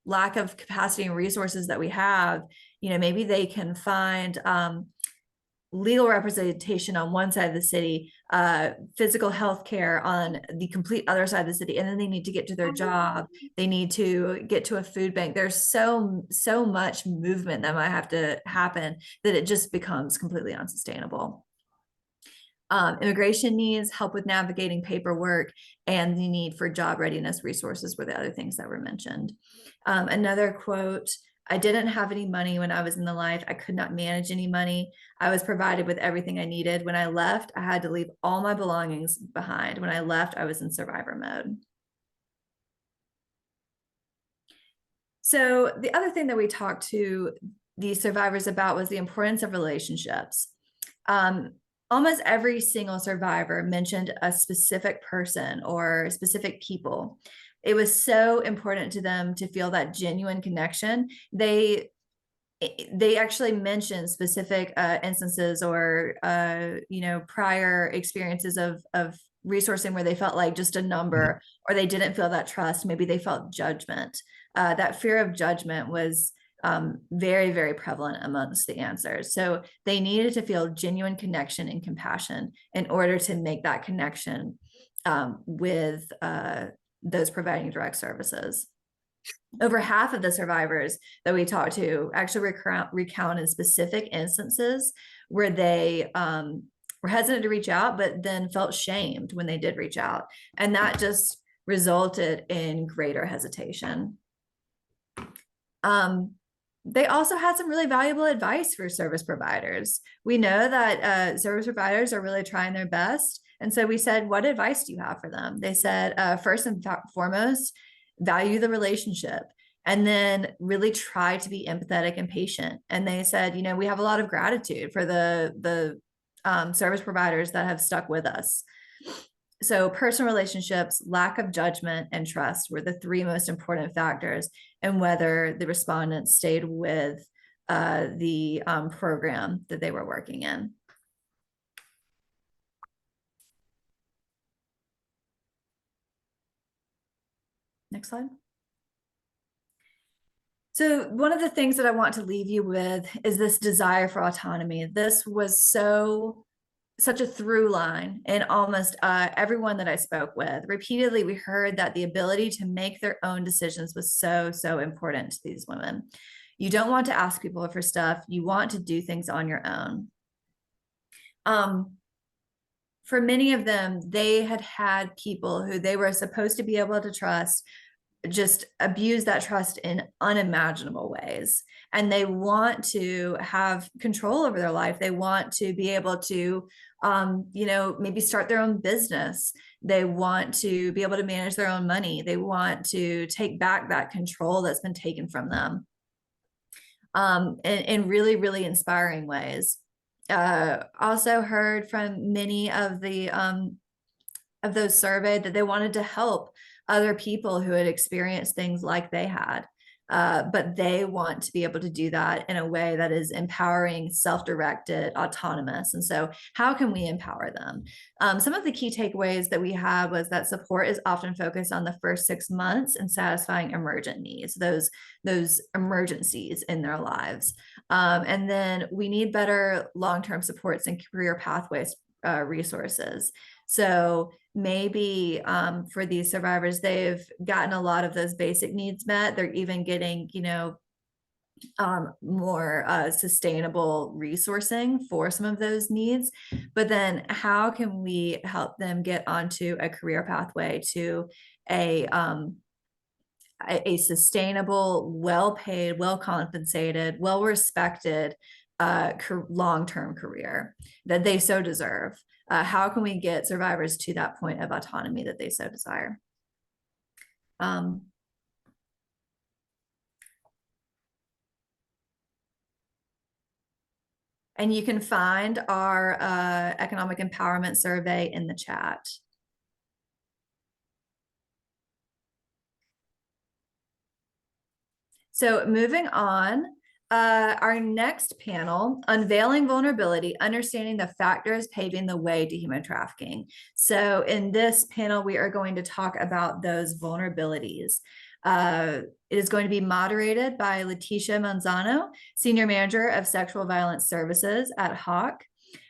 lack of capacity and resources that we have, maybe they can find legal representation on one side of the city, physical health care on the complete other side of the city, and then they need to get to their job. They need to get to a food bank. There's so much movement that might have to happen that it just becomes completely unsustainable. Immigration needs, help with navigating paperwork, and the need for job readiness resources were the other things that were mentioned. Another quote, I didn't have any money when I was in the life. I could not manage any money. I was provided with everything I needed. When I left, I had to leave all my belongings behind. When I left, I was in survivor mode. So the other thing that we talked to these survivors about was the importance of relationships. Almost every single survivor mentioned a specific person or specific people. It was so important to them to feel that genuine connection. They actually mentioned specific instances or prior experiences of resourcing where they felt like just a number, or they didn't feel that trust. Maybe they felt judgment. That fear of judgment was very, very prevalent amongst the answers. So they needed to feel genuine connection and compassion in order to make that connection with those providing direct services. Over half of the survivors that we talked to actually recounted specific instances where they were hesitant to reach out, but then felt shamed when they did reach out. And that just resulted in greater hesitation. They also had some really valuable advice for service providers. We know that service providers are really trying their best. And so we said, what advice do you have for them? They said, first and foremost, value the relationship, and then really try to be empathetic and patient. And they said, we have a lot of gratitude for the service providers that have stuck with us. So personal relationships, lack of judgment, and trust were the three most important factors in whether the respondents stayed with the program that they were working in. Next slide. So one of the things that I want to leave you with is this desire for autonomy. This was such a through line in almost everyone that I spoke with. Repeatedly, we heard that the ability to make their own decisions was so, so important to these women. You don't want to ask people for stuff. You want to do things on your own. For many of them, they had people who they were supposed to be able to trust just abuse that trust in unimaginable ways. And they want to have control over their life. They want to be able to, maybe start their own business. They want to be able to manage their own money. They want to take back that control that's been taken from them in really, really inspiring ways. Also heard from many of those surveyed that they wanted to help other people who had experienced things like they had, but they want to be able to do that in a way that is empowering, self-directed, autonomous. And so how can we empower them? Some of the key takeaways that we had was that support is often focused on the first 6 months and satisfying emergent needs, those emergencies in their lives. And then we need better long-term supports and career pathways resources. So maybe for these survivors, they've gotten a lot of those basic needs met. They're even getting, more sustainable resourcing for some of those needs. But then how can we help them get onto a career pathway to a sustainable, well-paid, well-compensated, well-respected long-term career that they so deserve? How can we get survivors to that point of autonomy that they so desire? And you can find our economic empowerment survey in the chat. So moving on, our next panel, Unveiling Vulnerability, Understanding the Factors Paving the Way to Human Trafficking. So in this panel, we are going to talk about those vulnerabilities. It is going to be moderated by Leticia Manzano, Senior Manager of Sexual Violence Services at Hawk.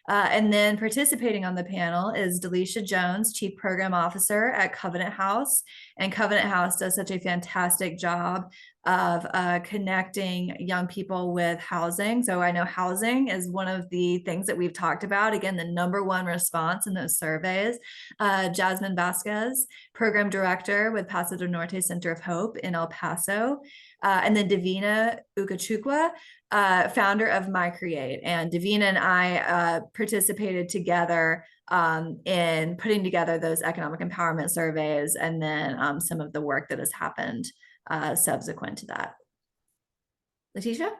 And then participating on the panel is Delisha Jones, Chief Program Officer at Covenant House, And Covenant House does such a fantastic job of connecting young people with housing. So I know housing is one of the things that we've talked about. Again, the #1 response in those surveys. Jasmine Vasquez, program director with Paso del Norte Center of Hope in El Paso. And then Davina Ukachukwa, founder of My Create. And Davina and I participated together in putting together those economic empowerment surveys, and then some of the work that has happened subsequent to that. Letitia?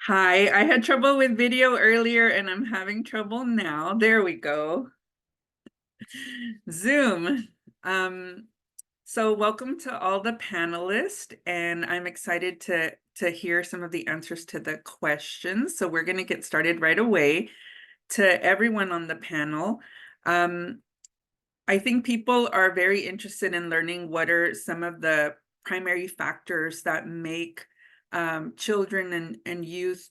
Hi, I had trouble with video earlier and I'm having trouble now. There we go. Zoom. So welcome to all the panelists, and I'm excited to hear some of the answers to the questions. So we're going to get started right away. To everyone on the panel, I think people are very interested in learning what are some of the primary factors that make children and youth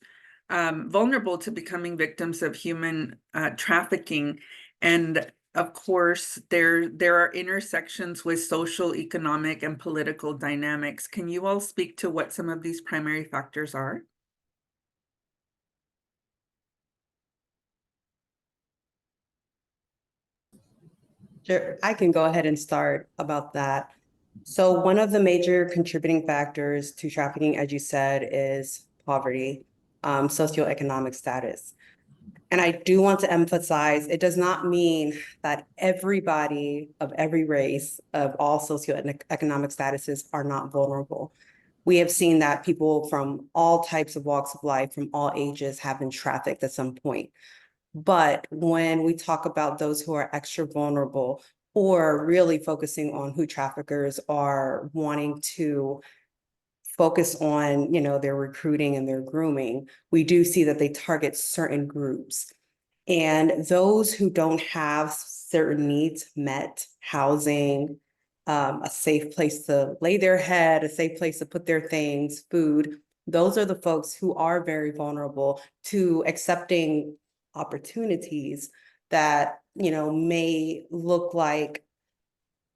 vulnerable to becoming victims of human trafficking. And of course, there are intersections with social, economic, and political dynamics. Can you all speak to what some of these primary factors are? Sure, I can go ahead and start about that. So one of the major contributing factors to trafficking, as you said, is poverty, socioeconomic status. And I do want to emphasize, it does not mean that everybody of every race of all socioeconomic statuses are not vulnerable. We have seen that people from all types of walks of life, from all ages, have been trafficked at some point. But when we talk about those who are extra vulnerable, or really focusing on who traffickers are wanting to focus on, their recruiting and their grooming, we do see that they target certain groups. And those who don't have certain needs met, housing, a safe place to lay their head, a safe place to put their things, food, those are the folks who are very vulnerable to accepting opportunities that, may look like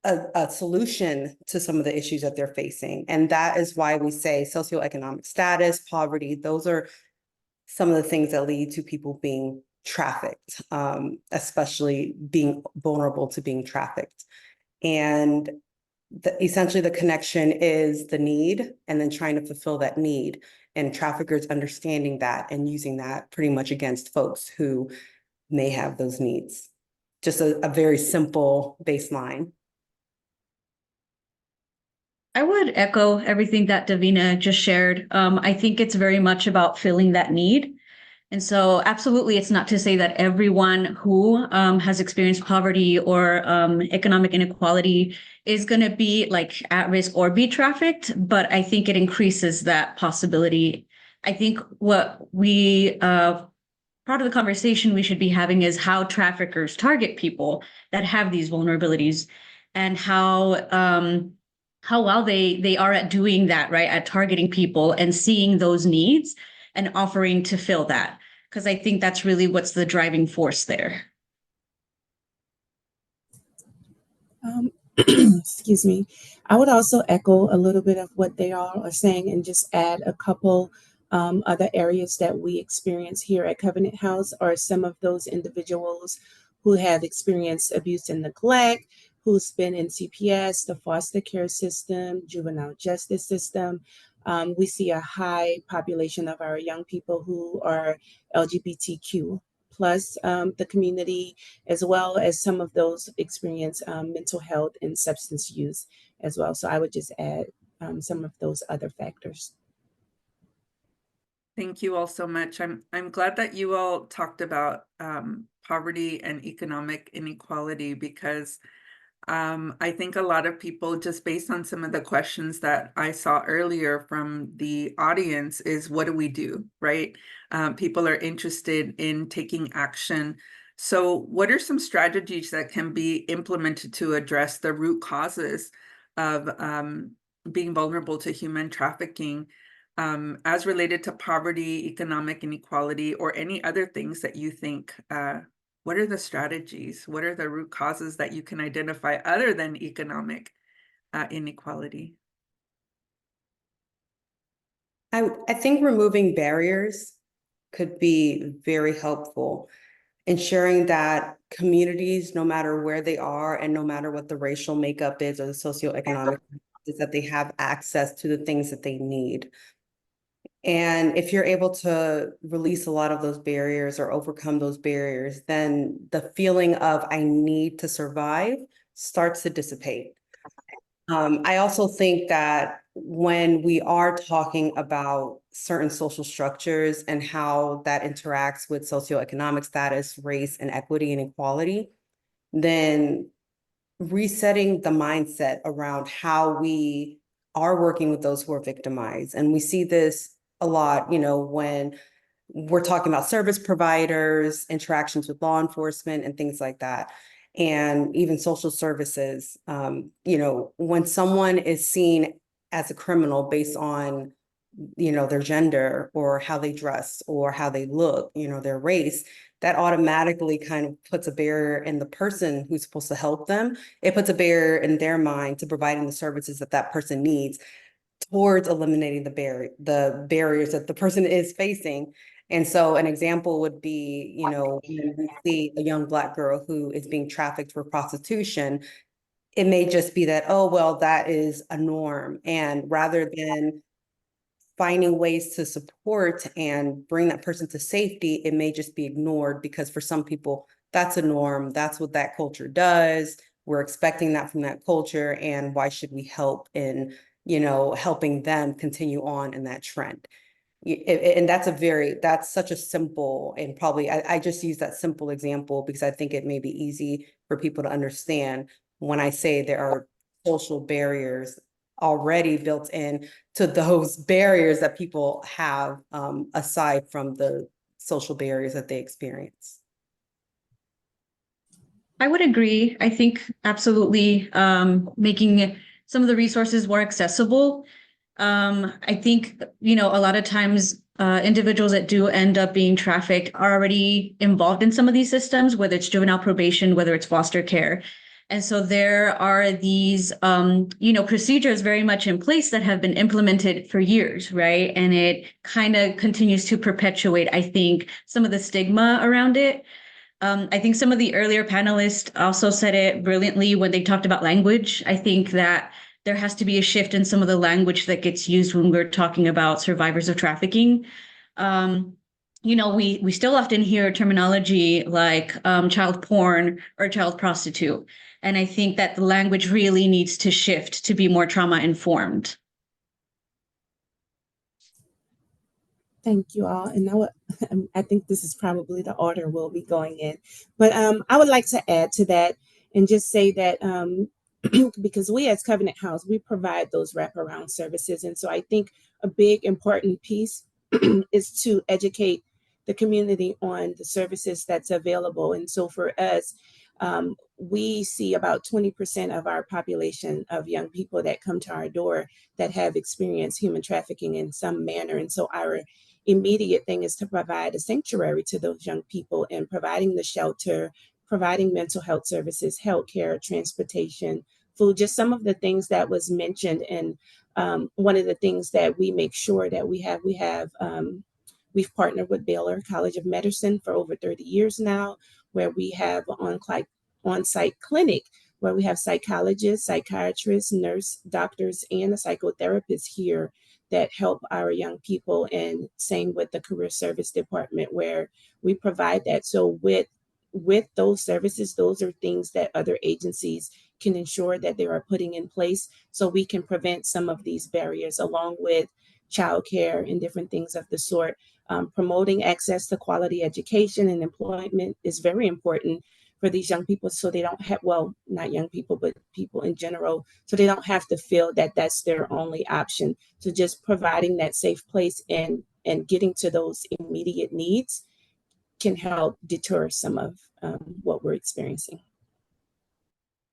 a solution to some of the issues that they're facing. And that is why we say socioeconomic status, poverty, those are some of the things that lead to people being trafficked, especially being vulnerable to being trafficked. And essentially the connection is the need and then trying to fulfill that need, and traffickers understanding that and using that pretty much against folks who may have those needs. Just a very simple baseline. I would echo everything that Davina just shared. I think it's very much about filling that need. And so absolutely, it's not to say that everyone who has experienced poverty or economic inequality is going to be like at risk or be trafficked, but I think it increases that possibility. I think what part of the conversation we should be having is how traffickers target people that have these vulnerabilities, and how well they are at doing that, right? At targeting people and seeing those needs and offering to fill that. Because I think that's really what's the driving force there. Excuse me. I would also echo a little bit of what they all are saying and just add a couple other areas that we experience here at Covenant House are some of those individuals who have experienced abuse and neglect, who's been in CPS, the foster care system, juvenile justice system. We see a high population of our young people who are LGBTQ plus the community, as well as some of those experience mental health and substance use as well. So I would just add some of those other factors. Thank you all so much. I'm glad that you all talked about poverty and economic inequality, because I think a lot of people, just based on some of the questions that I saw earlier from the audience, is what do we do, right? People are interested in taking action. So what are some strategies that can be implemented to address the root causes of being vulnerable to human trafficking, as related to poverty, economic inequality, or any other things that you think what are the strategies? What are the root causes that you can identify other than economic inequality? I think removing barriers could be very helpful. Ensuring that communities, no matter where they are and no matter what the racial makeup is or the socioeconomic, is that they have access to the things that they need. And if you're able to release a lot of those barriers or overcome those barriers, then the feeling of I need to survive starts to dissipate. I also think that when we are talking about certain social structures and how that interacts with socioeconomic status, race, and equity and equality, then resetting the mindset around how we are working with those who are victimized. And we see this a lot, when we're talking about service providers, interactions with law enforcement, and things like that. And even social services, when someone is seen as a criminal based on, their gender or how they dress or how they look, their race, that automatically kind of puts a barrier in the person who's supposed to help them. It puts a barrier in their mind to providing the services that that person needs towards eliminating the barriers that the person is facing. And so an example would be, when we see a young Black girl who is being trafficked for prostitution, it may just be that, oh, well, that is a norm. And rather than finding ways to support and bring that person to safety, it may just be ignored because for some people, that's a norm. That's what that culture does. We're expecting that from that culture. And why should we help in, helping them continue on in that trend? And that's such a simple, and probably I just use that simple example because I think it may be easy for people to understand when I say there are social barriers already built in to those barriers that people have, aside from the social barriers that they experience. I would agree. I think absolutely making some of the resources more accessible. I think, a lot of times individuals that do end up being trafficked are already involved in some of these systems, whether it's juvenile probation, whether it's foster care. And so there are these, procedures very much in place that have been implemented for years, right? And it kind of continues to perpetuate, I think, some of the stigma around it. I think some of the earlier panelists also said it brilliantly when they talked about language. I think that there has to be a shift in some of the language that gets used when we're talking about survivors of trafficking. We still often hear terminology like child porn or child prostitute. And I think that the language really needs to shift to be more trauma informed. Thank you all. And I think this is probably the order we'll be going in. But I would like to add to that and just say that because we as Covenant House, we provide those wraparound services. And so I think a big important piece is to educate the community on the services that's available. And so for us, we see about 20% of our population of young people that come to our door that have experienced human trafficking in some manner. And so our immediate thing is to provide a sanctuary to those young people and providing the shelter, providing mental health services, healthcare, transportation, food, just some of the things that was mentioned. And one of the things that we make sure that we've partnered with Baylor College of Medicine for over 30 years now, where we have on-site clinic where we have psychologists, psychiatrists, nurse, doctors, and a psychotherapist here that help our young people, and same with the career service department where we provide that. So with those services, those are things that other agencies can ensure that they are putting in place so we can prevent some of these barriers, along with childcare and different things of the sort. Promoting access to quality education and employment is very important for these young people, so they don't have, well, not young people, but people in general, so they don't have to feel that that's their only option. So just providing that safe place and getting to those immediate needs can help deter some of what we're experiencing.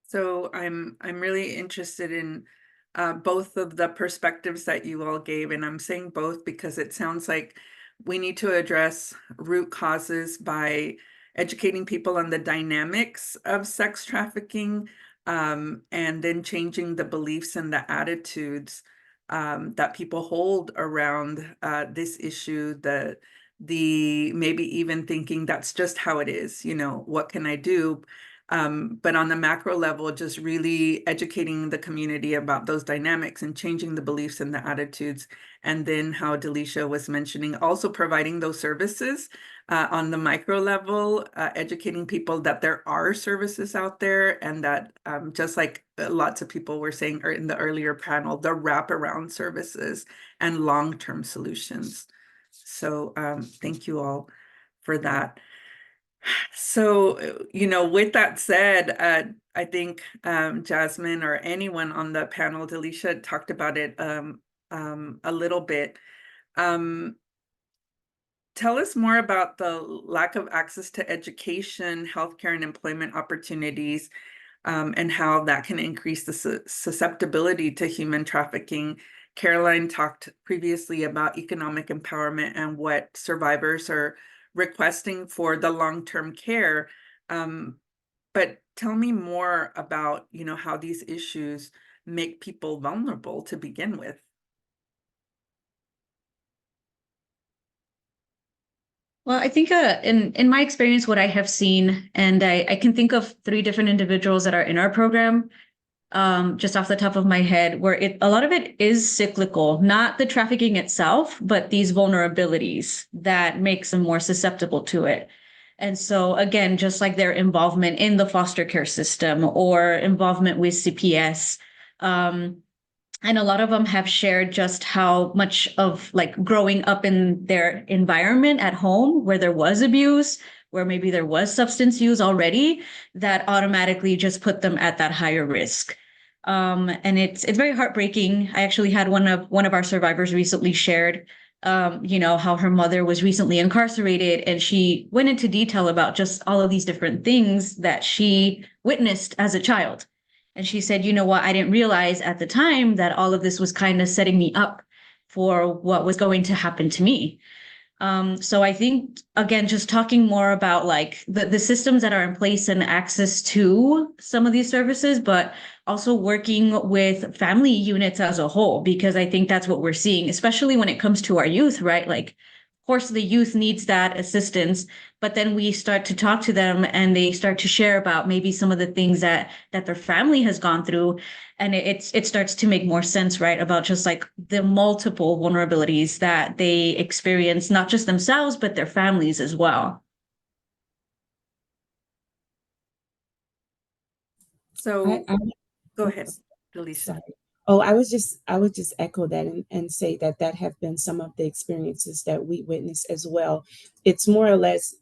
So I'm really interested in both of the perspectives that you all gave, and I'm saying both because it sounds like we need to address root causes by educating people on the dynamics of sex trafficking, and then changing the beliefs and the attitudes that people hold around this issue, the maybe even thinking that's just how it is, you know, what can I do? But on the macro level, just really educating the community about those dynamics and changing the beliefs and the attitudes. And then how Delisha was mentioning, also providing those services on the micro level, educating people that there are services out there, and that just like lots of people were saying in the earlier panel, the wraparound services and long-term solutions. So thank you all for that. So, you know, with that said, I think Jasmine or anyone on the panel, Delisha talked about it a little bit. Tell us more about the lack of access to education, healthcare, and employment opportunities, and how that can increase the susceptibility to human trafficking. Caroline talked previously about economic empowerment and what survivors are requesting for the long-term care. But tell me more about, you know, how these issues make people vulnerable to begin with. Well, I think in my experience, what I have seen, and I can think of 3 different individuals that are in our program, just off the top of my head, where a lot of it is cyclical, not the trafficking itself, but these vulnerabilities that makes them more susceptible to it. And so again, just like their involvement in the foster care system or involvement with CPS, and a lot of them have shared just how much of like growing up in their environment at home where there was abuse, where maybe there was substance use already, that automatically just put them at that higher risk. And it's very heartbreaking. I actually had one of our survivors recently shared, you know, how her mother was recently incarcerated, and she went into detail about just all of these different things that she witnessed as a child. And she said, you know what, I didn't realize at the time that all of this was kind of setting me up for what was going to happen to me. So I think, again, just talking more about like the systems that are in place and access to some of these services, but also working with family units as a whole, because I think that's what we're seeing, especially when it comes to our youth, right? Like, of course, the youth needs that assistance, but then we start to talk to them and they start to share about maybe some of the things that their family has gone through. And it starts to make more sense, right? About just like the multiple vulnerabilities that they experience, not just themselves, but their families as well. So I go ahead, sorry. Delisha. Oh, I would just echo that and say that have been some of the experiences that we witness as well. It's more or less,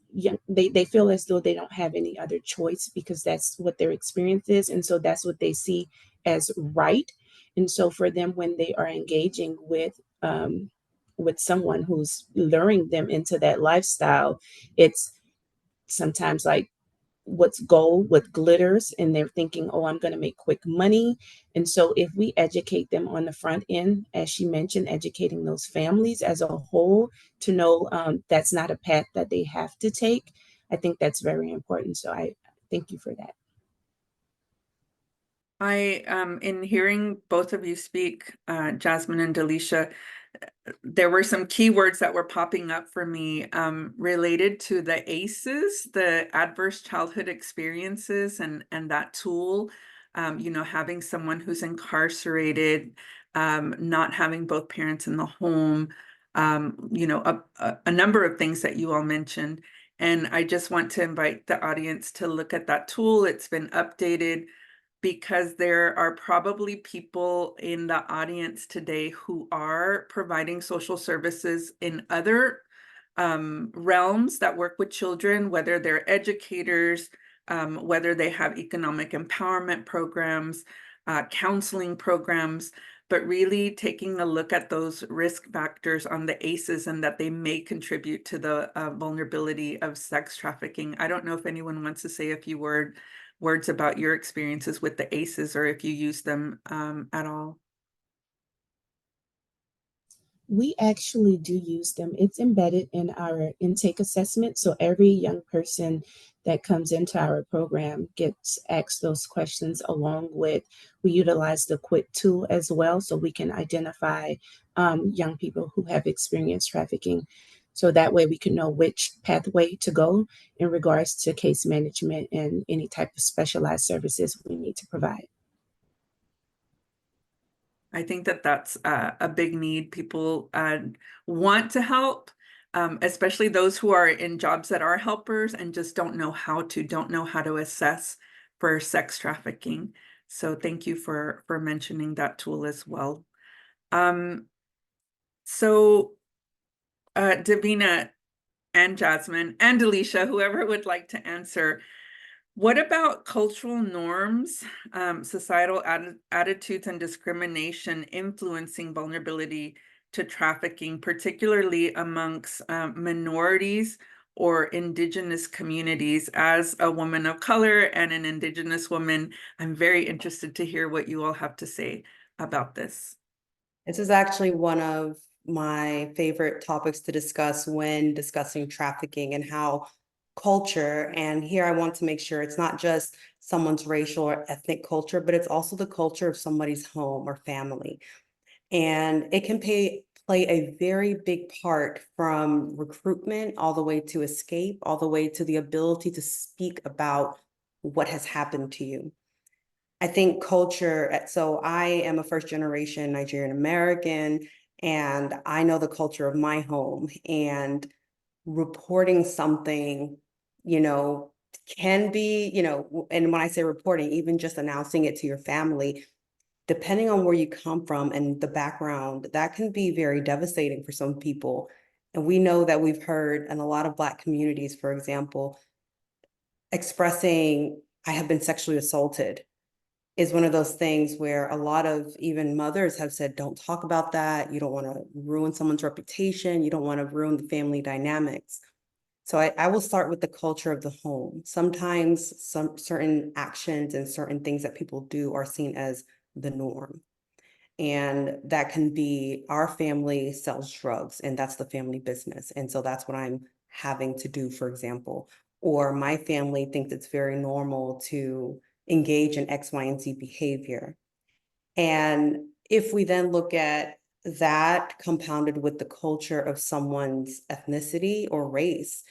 they feel as though they don't have any other choice because that's what their experience is. And so that's what they see as right. And so for them, when they are engaging with someone who's luring them into that lifestyle, it's sometimes like what's gold, what glitters, and they're thinking, oh, I'm going to make quick money. And so if we educate them on the front end, as she mentioned, educating those families as a whole to know that's not a path that they have to take, I think that's very important. So I thank you for that. In hearing both of you speak, Jasmine and Delisha, there were some keywords that were popping up for me related to the ACEs, the adverse childhood experiences, and that tool. You know, having someone who's incarcerated, not having both parents in the home, you know, a number of things that you all mentioned. And I just want to invite the audience to look at that tool. It's been updated, because there are probably people in the audience today who are providing social services in other realms that work with children, whether they're educators, whether they have economic empowerment programs, counseling programs, but really taking a look at those risk factors on the ACEs and that they may contribute to the vulnerability of sex trafficking. I don't know if anyone wants to say a few words about your experiences with the ACEs, or if you use them at all. We actually do use them. It's embedded in our intake assessment. So every young person that comes into our program gets asked those questions along with, we utilize the QUIT tool as well. So we can identify young people who have experienced trafficking. So that way we can know which pathway to go in regards to case management and any type of specialized services we need to provide. I think that that's a big need. People want to help, especially those who are in jobs that are helpers and just don't know how to assess for sex trafficking. So thank you for mentioning that tool as well. So Davina and Jasmine and Alicia, whoever would like to answer, what about cultural norms, societal attitudes, and discrimination influencing vulnerability to trafficking, particularly amongst minorities or indigenous communities? As a woman of color and an indigenous woman, I'm very interested to hear what you all have to say about this. This is actually one of my favorite topics to discuss when discussing trafficking and how culture, and here I want to make sure it's not just someone's racial or ethnic culture, but it's also the culture of somebody's home or family. And it can play a very big part from recruitment all the way to escape, all the way to the ability to speak about what has happened to you. I think culture, so I am a first generation Nigerian American, and I know the culture of my home, and reporting something, you know, can be, you know, and when I say reporting, even just announcing it to your family, depending on where you come from and the background, that can be very devastating for some people. And we know that we've heard in a lot of Black communities, for example, expressing, I have been sexually assaulted is one of those things where a lot of even mothers have said, don't talk about that. You don't want to ruin someone's reputation. You don't want to ruin the family dynamics. So I will start with the culture of the home. Sometimes some certain actions and certain things that people do are seen as the norm. And that can be our family sells drugs and that's the family business. And so that's what I'm having to do, for example. Or my family thinks it's very normal to engage in X, Y, and Z behavior. And if we then look at that compounded with the culture of someone's ethnicity or race,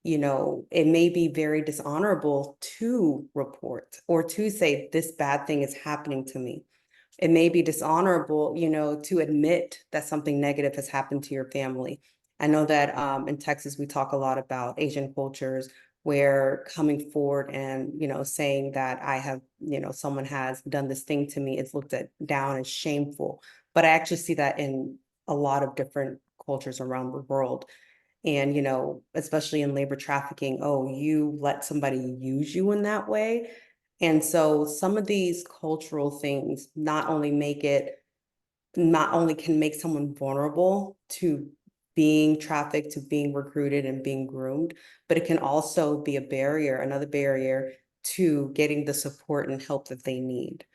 you know, it may be very dishonorable to report or to say this bad thing is happening to me. It may be dishonorable, you know, to admit that something negative has happened to your family. I know that in Texas, we talk a lot about Asian cultures where coming forward and, you know, saying that I have, you know, someone has done this thing to me, it's looked at down as shameful. But I actually see that in a lot of different cultures around the world. And, you know, especially in labor trafficking, oh, you let somebody use you in that way. And so some of these cultural things not only can make someone vulnerable to being trafficked, to being recruited and being groomed, but it can also be another barrier to getting the support and help that they need.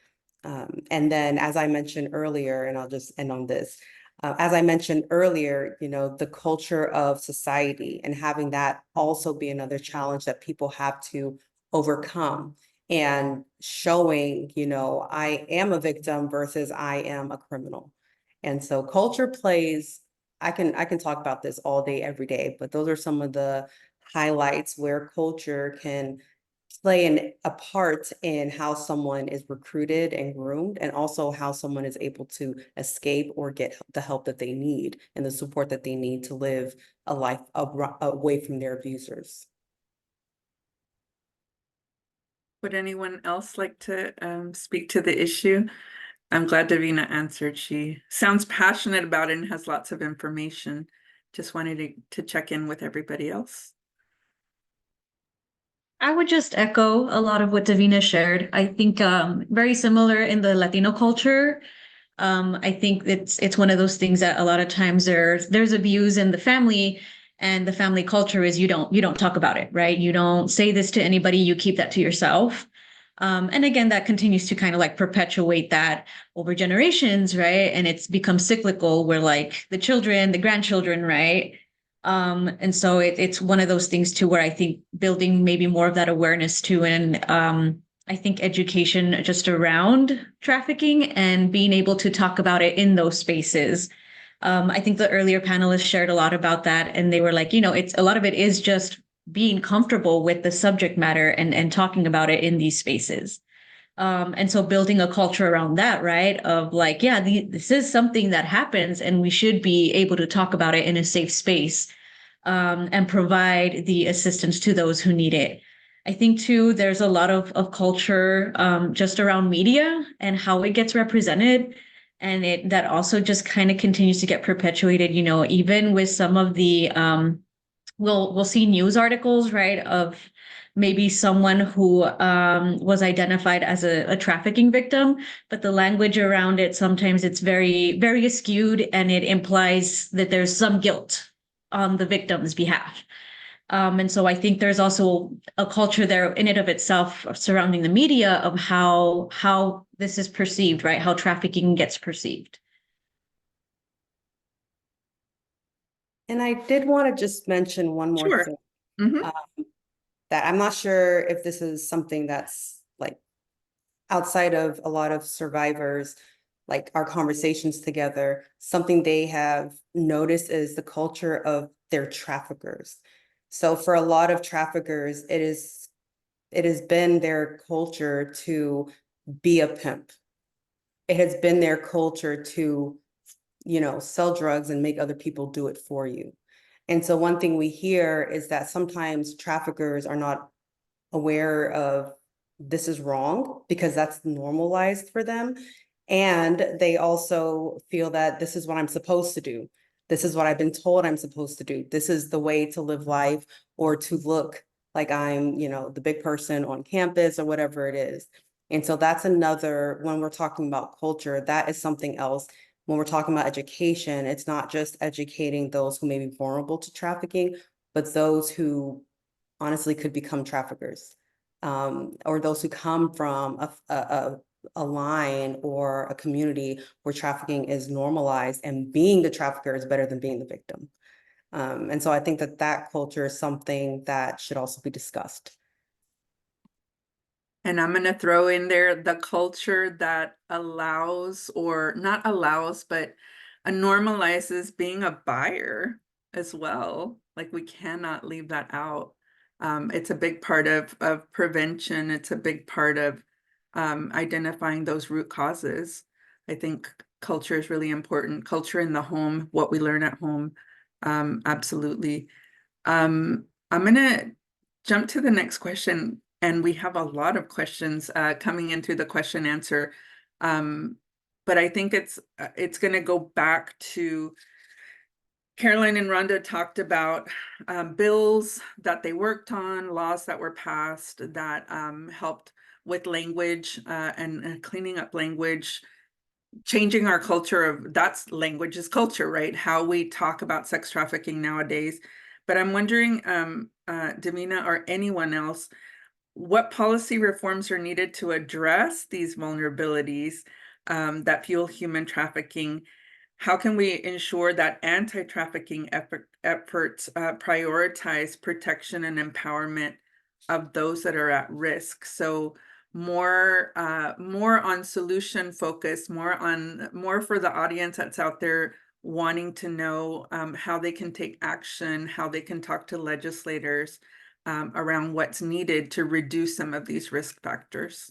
And then, as I mentioned earlier, and I'll just end on this, as I mentioned earlier, you know, the culture of society and having that also be another challenge that people have to overcome and showing, you know, I am a victim versus I am a criminal. And so culture plays, I can talk about this all day, every day, but those are some of the highlights where culture can play a part in how someone is recruited and groomed, and also how someone is able to escape or get the help that they need and the support that they need to live a life away from their abusers. Would anyone else like to speak to the issue? I'm glad Davina answered. She sounds passionate about it and has lots of information. Just wanted to check in with everybody else. I would just echo a lot of what Davina shared. I think very similar in the Latino culture. I think it's one of those things that a lot of times there's abuse in the family, and the family culture is you don't talk about it, right? You don't say this to anybody, you keep that to yourself. And again, that continues to kind of like perpetuate that over generations, right? And it's become cyclical where like the children, the grandchildren, right? And so it's one of those things too, where I think building maybe more of that awareness too, and I think education just around trafficking and being able to talk about it in those spaces. I think the earlier panelists shared a lot about that, and they were like, you know, it's a lot of it is just being comfortable with the subject matter and talking about it in these spaces. And so building a culture around that, right? Of like, yeah, this is something that happens and we should be able to talk about it in a safe space, and provide the assistance to those who need it. I think too, there's a lot of culture just around media and how it gets represented. And that also just kind of continues to get perpetuated, you know, even with some of the we'll see news articles, right, of maybe someone who was identified as a trafficking victim, but the language around it, sometimes it's very, very skewed and it implies that there's some guilt on the victim's behalf. And so I think there's also a culture there in and of itself surrounding the media of how this is perceived, right? How trafficking gets perceived. And I did want to just mention one more Sure. thing. Mhm. That I'm not sure if this is something that's like outside of a lot of survivors, like our conversations together, something they have noticed is the culture of their traffickers. So for a lot of traffickers, it has been their culture to be a pimp. It has been their culture to, you know, sell drugs and make other people do it for you. And so one thing we hear is that sometimes traffickers are not aware of this is wrong because that's normalized for them. And they also feel that this is what I'm supposed to do. This is what I've been told I'm supposed to do. This is the way to live life or to look like I'm, you know, the big person on campus or whatever it is. And so that's another, when we're talking about culture, that is something else. When we're talking about education, it's not just educating those who may be vulnerable to trafficking, but those who honestly could become traffickers, or those who come from a line or a community where trafficking is normalized and being the trafficker is better than being the victim. And so I think that that culture is something that should also be discussed. And I'm going to throw in there the culture that allows, or not allows, but normalizes being a buyer as well. Like we cannot leave that out. It's a big part of prevention. It's a big part of identifying those root causes. I think culture is really important. Culture in the home, what we learn at home, absolutely. I'm going to jump to the next question, and we have a lot of questions coming in through the question answer. But I think it's going to go back to Caroline and Rhonda talked about bills that they worked on, laws that were passed that helped with language and cleaning up language, changing our culture of that's language is culture, right? How we talk about sex trafficking nowadays. But I'm wondering, Davina or anyone else, what policy reforms are needed to address these vulnerabilities that fuel human trafficking? How can we ensure that anti-trafficking efforts prioritize protection and empowerment of those that are at risk? So more on solution focus, more for the audience that's out there wanting to know how they can take action, how they can talk to legislators around what's needed to reduce some of these risk factors.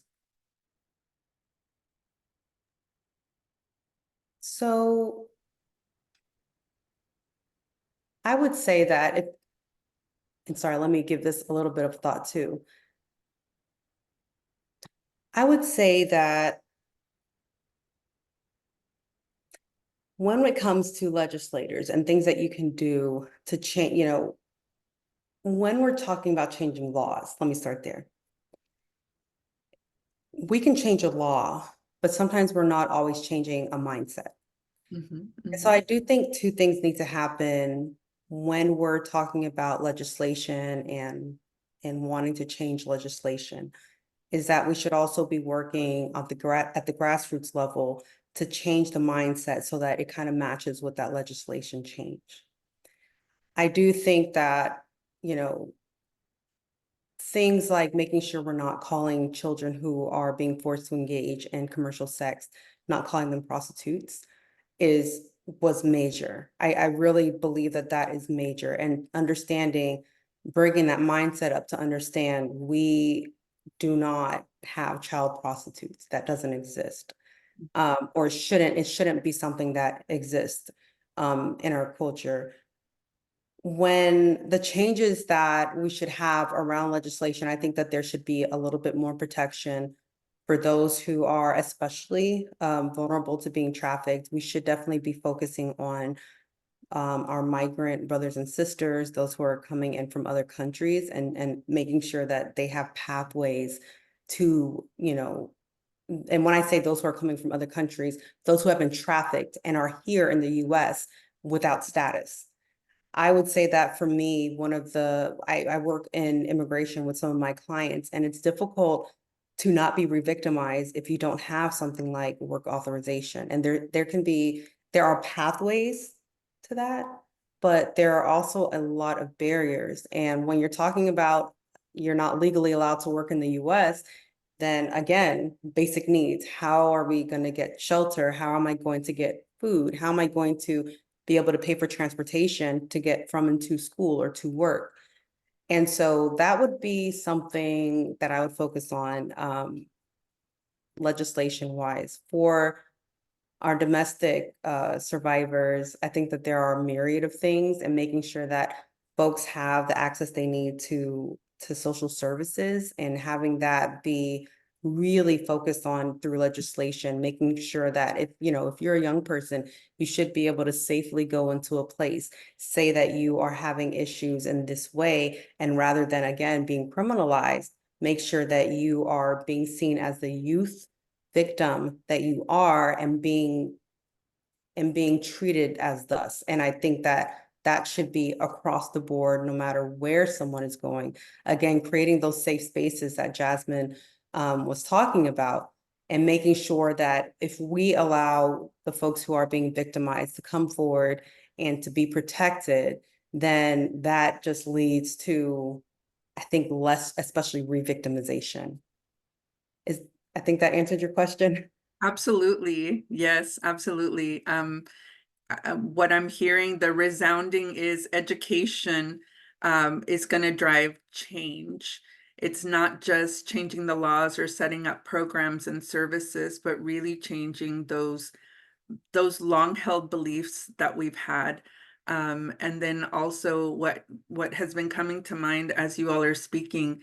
So I would say that and sorry, let me give this a little bit of thought too. I would say that when it comes to legislators and things that you can do to change, you know, when we're talking about changing laws, let me start there. We can change a law, but sometimes we're not always changing a mindset. So I do think two things need to happen when we're talking about legislation and wanting to change legislation. is that we should also be working at the grassroots level to change the mindset so that it kind of matches with that legislation change. I do think that, you know, things like making sure we're not calling children who are being forced to engage in commercial sex, not calling them prostitutes, was major. I really believe that that is major, and understanding, bringing that mindset up to understand we do not have child prostitutes. That doesn't exist. Or it shouldn't be something that exists in our culture. When the changes that we should have around legislation, I think that there should be a little bit more protection for those who are especially vulnerable to being trafficked. We should definitely be focusing on our migrant brothers and sisters, those who are coming in from other countries, and making sure that they have pathways to, you know, and when I say those who are coming from other countries, those who have been trafficked and are here in the US without status. I would say that for me, I work in immigration with some of my clients, and it's difficult to not be re-victimized if you don't have something like work authorization. And there are pathways to that, but there are also a lot of barriers. And when you're talking about you're not legally allowed to work in the US, then again, basic needs. How are we going to get shelter? How am I going to get food? How am I going to be able to pay for transportation to get from and to school or to work? And so that would be something that I would focus on legislation wise. For our domestic survivors, I think that there are a myriad of things, and making sure that folks have the access they need to social services, and having that be really focused on through legislation, making sure that if you're a young person, you should be able to safely go into a place, say that you are having issues in this way, and rather than again being criminalized, make sure that you are being seen as the youth victim that you are, and being treated as thus. And I think that that should be across the board, no matter where someone is going. Again, creating those safe spaces that Jasmine was talking about, and making sure that if we allow the folks who are being victimized to come forward and to be protected, then that just leads to, I think, less, especially re-victimization. I think that answered your question. Absolutely. Yes, absolutely. What I'm hearing, the resounding is education is going to drive change. It's not just changing the laws or setting up programs and services, but really changing those long-held beliefs that we've had. And then also what has been coming to mind as you all are speaking,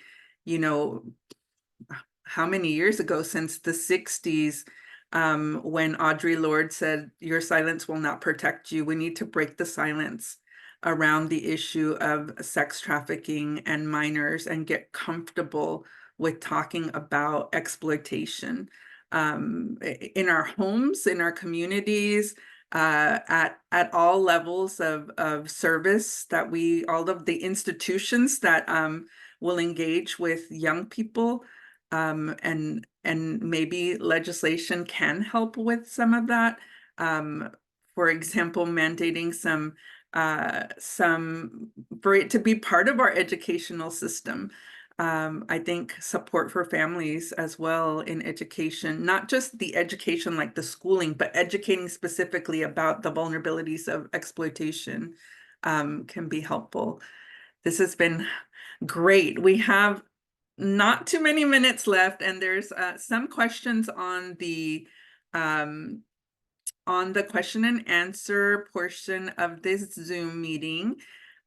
how many years ago, since the 60s, when Audre Lorde said, "Your silence will not protect you." We need to break the silence around the issue of sex trafficking and minors, and get comfortable with talking about exploitation in our homes, in our communities, at all levels of service, that all of the institutions that will engage with young people. And maybe legislation can help with some of that. For example, mandating some for it to be part of our educational system. I think support for families as well in education, not just the education like the schooling, but educating specifically about the vulnerabilities of exploitation can be helpful. This has been great. We have not too many minutes left, and there's some questions on the question and answer portion of this Zoom meeting.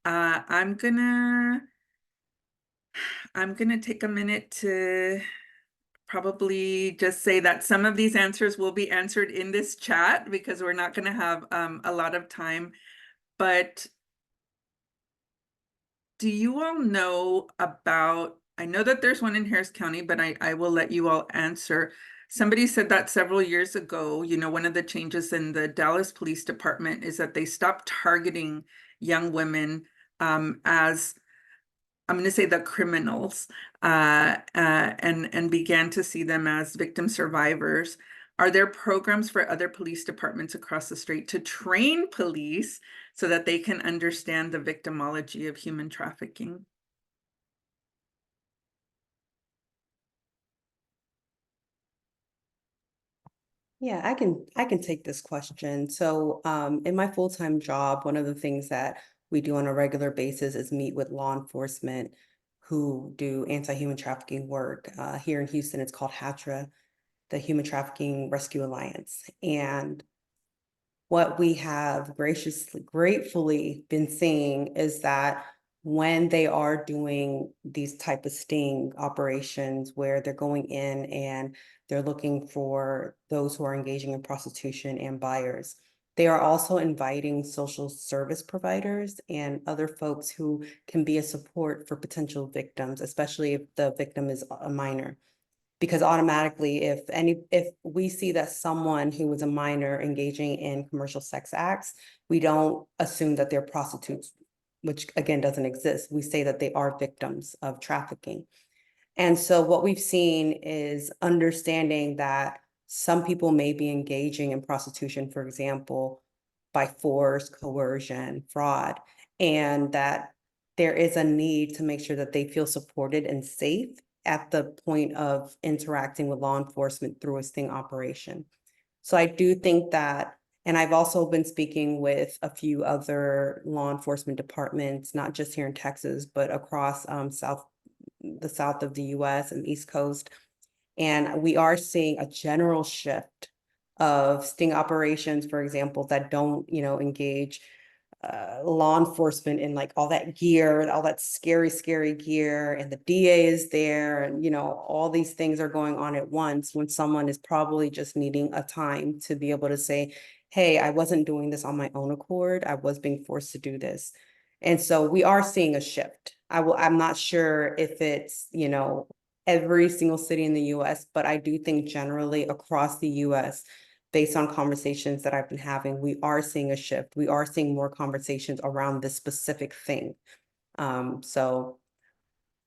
I'm gonna take a minute to probably just say that some of these answers will be answered in this chat, because we're not gonna have a lot of time. But do you all know about, I know that there's one in Harris County, but I will let you all answer. Somebody said that several years ago, one of the changes in the Dallas Police Department is that they stopped targeting young women as I'm going to say the criminals, and began to see them as victim survivors. Are there programs for other police departments across the state to train police so that they can understand the victimology of human trafficking? Yeah, I can take this question. So, in my full-time job, one of the things that we do on a regular basis is meet with law enforcement who do anti-human trafficking work. Here in Houston, it's called HATRA, the Human Trafficking Rescue Alliance. And what we have gratefully been seeing is that when they are doing these type of sting operations where they're going in and they're looking for those who are engaging in prostitution and buyers, they are also inviting social service providers and other folks who can be a support for potential victims, especially if the victim is a minor. Because automatically, if we see that someone who was a minor engaging in commercial sex acts, we don't assume that they're prostitutes, which again doesn't exist. We say that they are victims of trafficking. And so what we've seen is understanding that some people may be engaging in prostitution, for example, by force, coercion, fraud, and that there is a need to make sure that they feel supported and safe at the point of interacting with law enforcement through a sting operation. So I do think that, and I've also been speaking with a few other law enforcement departments, not just here in Texas, but across the south of the US and East Coast. And we are seeing a general shift of sting operations, for example, that don't, engage law enforcement in like all that gear, all that scary gear, and the DA is there, and all these things are going on at once when someone is probably just needing a time to be able to say, hey, I wasn't doing this on my own accord. I was being forced to do this. And so we are seeing a shift. I'm not sure if it's, every single city in the US, but I do think generally across the US, based on conversations that I've been having, we are seeing a shift. We are seeing more conversations around this specific thing. So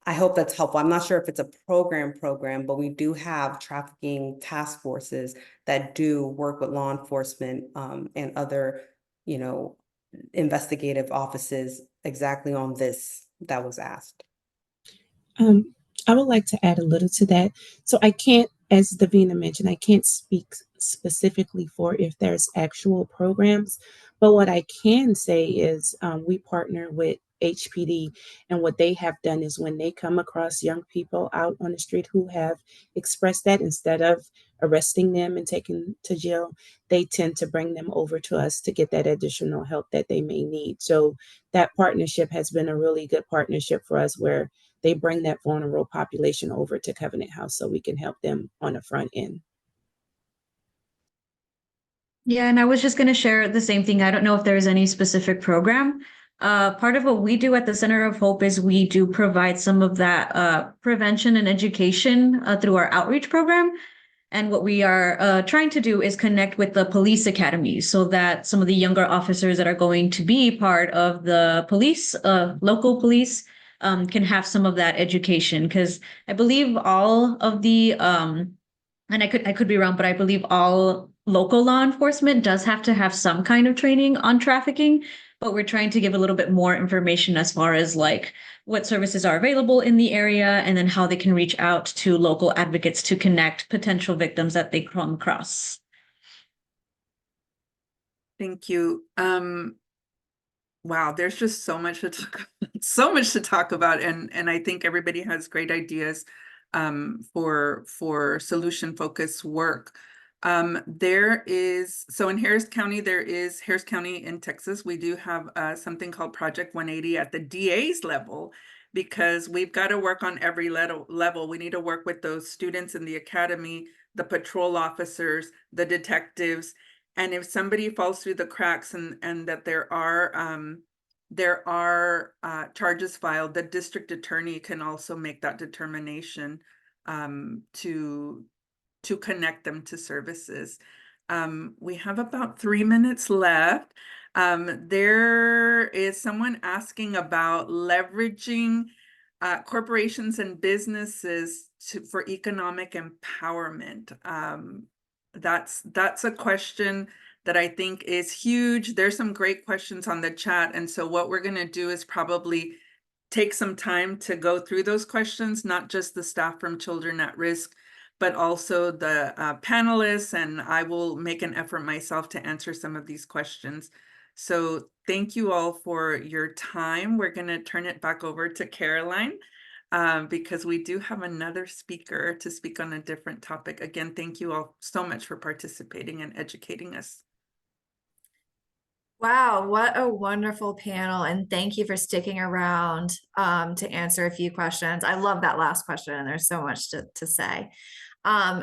I hope that's helpful. I'm not sure if it's a program, but we do have trafficking task forces that do work with law enforcement and other, investigative offices exactly on this that was asked. I would like to add a little to that. So I can't, as Davina mentioned, I can't speak specifically for if there's actual programs, but what I can say is we partner with HPD, and what they have done is when they come across young people out on the street who have expressed that, instead of arresting them and taking to jail, they tend to bring them over to us to get that additional help that they may need. So that partnership has been a really good partnership for us, where they bring that vulnerable population over to Covenant House so we can help them on the front end. Yeah, and I was just going to share the same thing. I don't know if there is any specific program. Part of what we do at the Center of Hope is we do provide some of that prevention and education through our outreach program. And what we are trying to do is connect with the police academies so that some of the younger officers that are going to be part of the police, local police, can have some of that education. Because I believe all of the, and I could be wrong, but I believe all local law enforcement does have to have some kind of training on trafficking. But we're trying to give a little bit more information as far as like what services are available in the area, and then how they can reach out to local advocates to connect potential victims that they come across. Thank you. Wow, there's just so much to talk about, so much to talk about, and I think everybody has great ideas for solution focused work. There is, so in Harris County, Harris County in Texas, we do have something called Project 180 at the DA's level, because we've got to work on every level. We need to work with those students in the academy, the patrol officers, the detectives. And if somebody falls through the cracks and that there are charges filed, the district attorney can also make that determination to connect them to services. We have about 3 minutes left. There is someone asking about leveraging corporations and businesses for economic empowerment. That's a question that I think is huge. There's some great questions on the chat. And so what we're going to do is probably take some time to go through those questions, not just the staff from Children at Risk, but also the panelists. And I will make an effort myself to answer some of these questions. So thank you all for your time. We're going to turn it back over to Caroline because we do have another speaker to speak on a different topic. Again, thank you all so much for participating and educating us. Wow, what a wonderful panel. And thank you for sticking around to answer a few questions. I love that last question, and there's so much to say.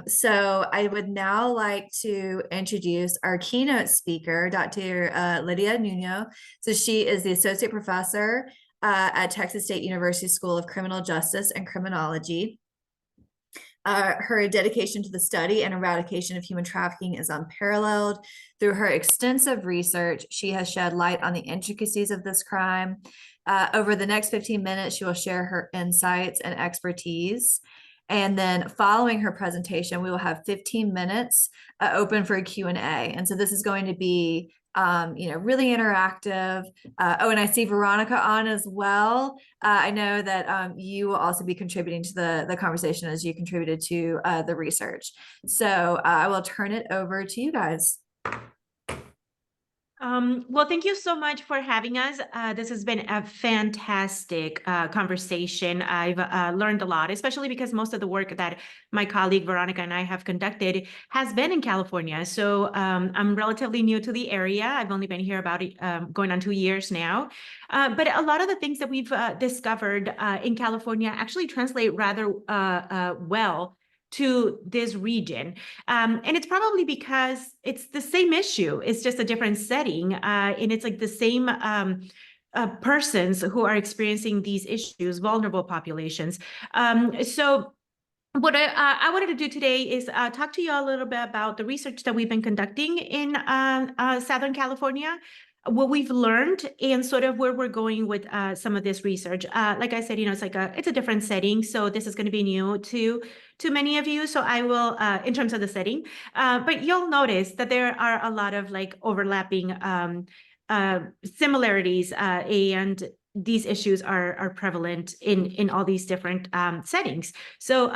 So I would now like to introduce our keynote speaker, Dr. Lydia Nuno. So she is the associate professor at Texas State University School of Criminal Justice and Criminology. Her dedication to the study and eradication of human trafficking is unparalleled. Through her extensive research, she has shed light on the intricacies of this crime. Over the next 15 minutes, she will share her insights and expertise. And then following her presentation, we will have 15 minutes open for a Q&A. And so this is going to be really interactive. Oh, and I see Veronica on as well. I know that you will also be contributing to the conversation as you contributed to the research. So I will turn it over to you guys. Well, thank you so much for having us. This has been a fantastic conversation. I've learned a lot, especially because most of the work that my colleague Veronica and I have conducted has been in California. So I'm relatively new to the area. I've only been here about going on 2 years now. But a lot of the things that we've discovered in California actually translate rather well to this region. And it's probably because it's the same issue. It's just a different setting. And it's like the same persons who are experiencing these issues, vulnerable populations. So what I wanted to do today is talk to you a little bit about the research that we've been conducting in Southern California, what we've learned, and sort of where we're going with some of this research. Like I said, it's a different setting, so this is going to be new to many of you. So I will, in terms of the setting, but you'll notice that there are a lot of like overlapping similarities, and these issues are prevalent in all these different settings. So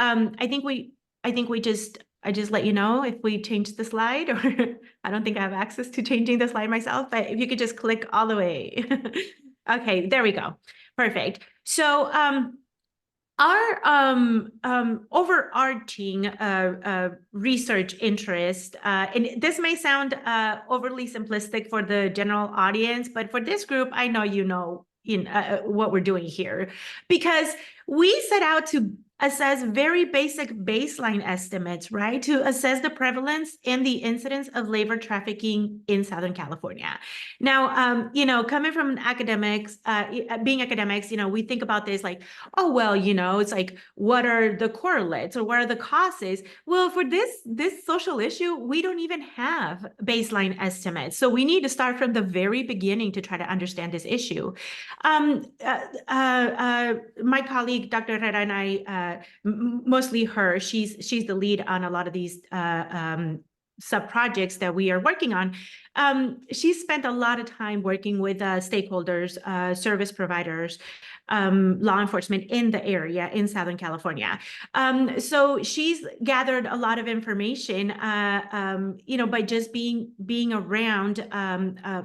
I just let you know if we change the slide, or I don't think I have access to changing the slide myself, but if you could just click all the way. Okay, there we go. Perfect. So our overarching research interest, and this may sound overly simplistic for the general audience, but for this group, I know you know what we're doing here, because we set out to assess very basic baseline estimates, right? To assess the prevalence and the incidence of labor trafficking in Southern California. Now, coming from academics, being academics, we think about this like, oh, well, it's like, what are the correlates or what are the causes? Well, for this social issue, we don't even have baseline estimates. So we need to start from the very beginning to try to understand this issue. My colleague, Dr. Herrera, and I, mostly her, she's the lead on a lot of these sub-projects that we are working on. She spent a lot of time working with stakeholders, service providers, law enforcement in the area in Southern California. So she's gathered a lot of information, by just being around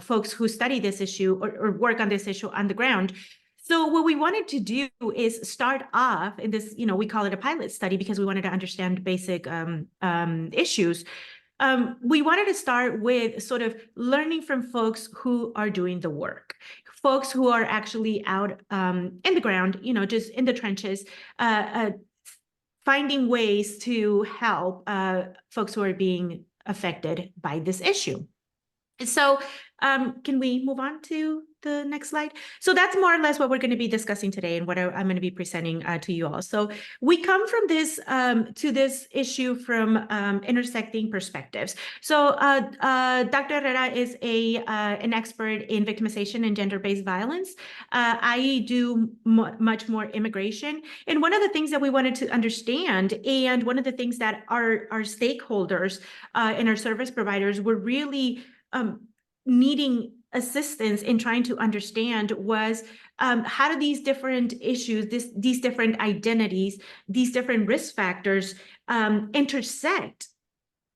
folks who study this issue or work on this issue on the ground. So what we wanted to do is start off in this, we call it a pilot study because we wanted to understand basic issues. We wanted to start with sort of learning from folks who are doing the work, folks who are actually out in the ground, just in the trenches, finding ways to help folks who are being affected by this issue. So can we move on to the next slide? So that's more or less what we're going to be discussing today and what I'm going to be presenting to you all. So we come from this to this issue from intersecting perspectives. So Dr. Herrera is an expert in victimization and gender-based violence. I do much more immigration. And one of the things that we wanted to understand, and one of the things that our stakeholders and our service providers were really needing assistance in trying to understand was how do these different issues, these different identities, these different risk factors intersect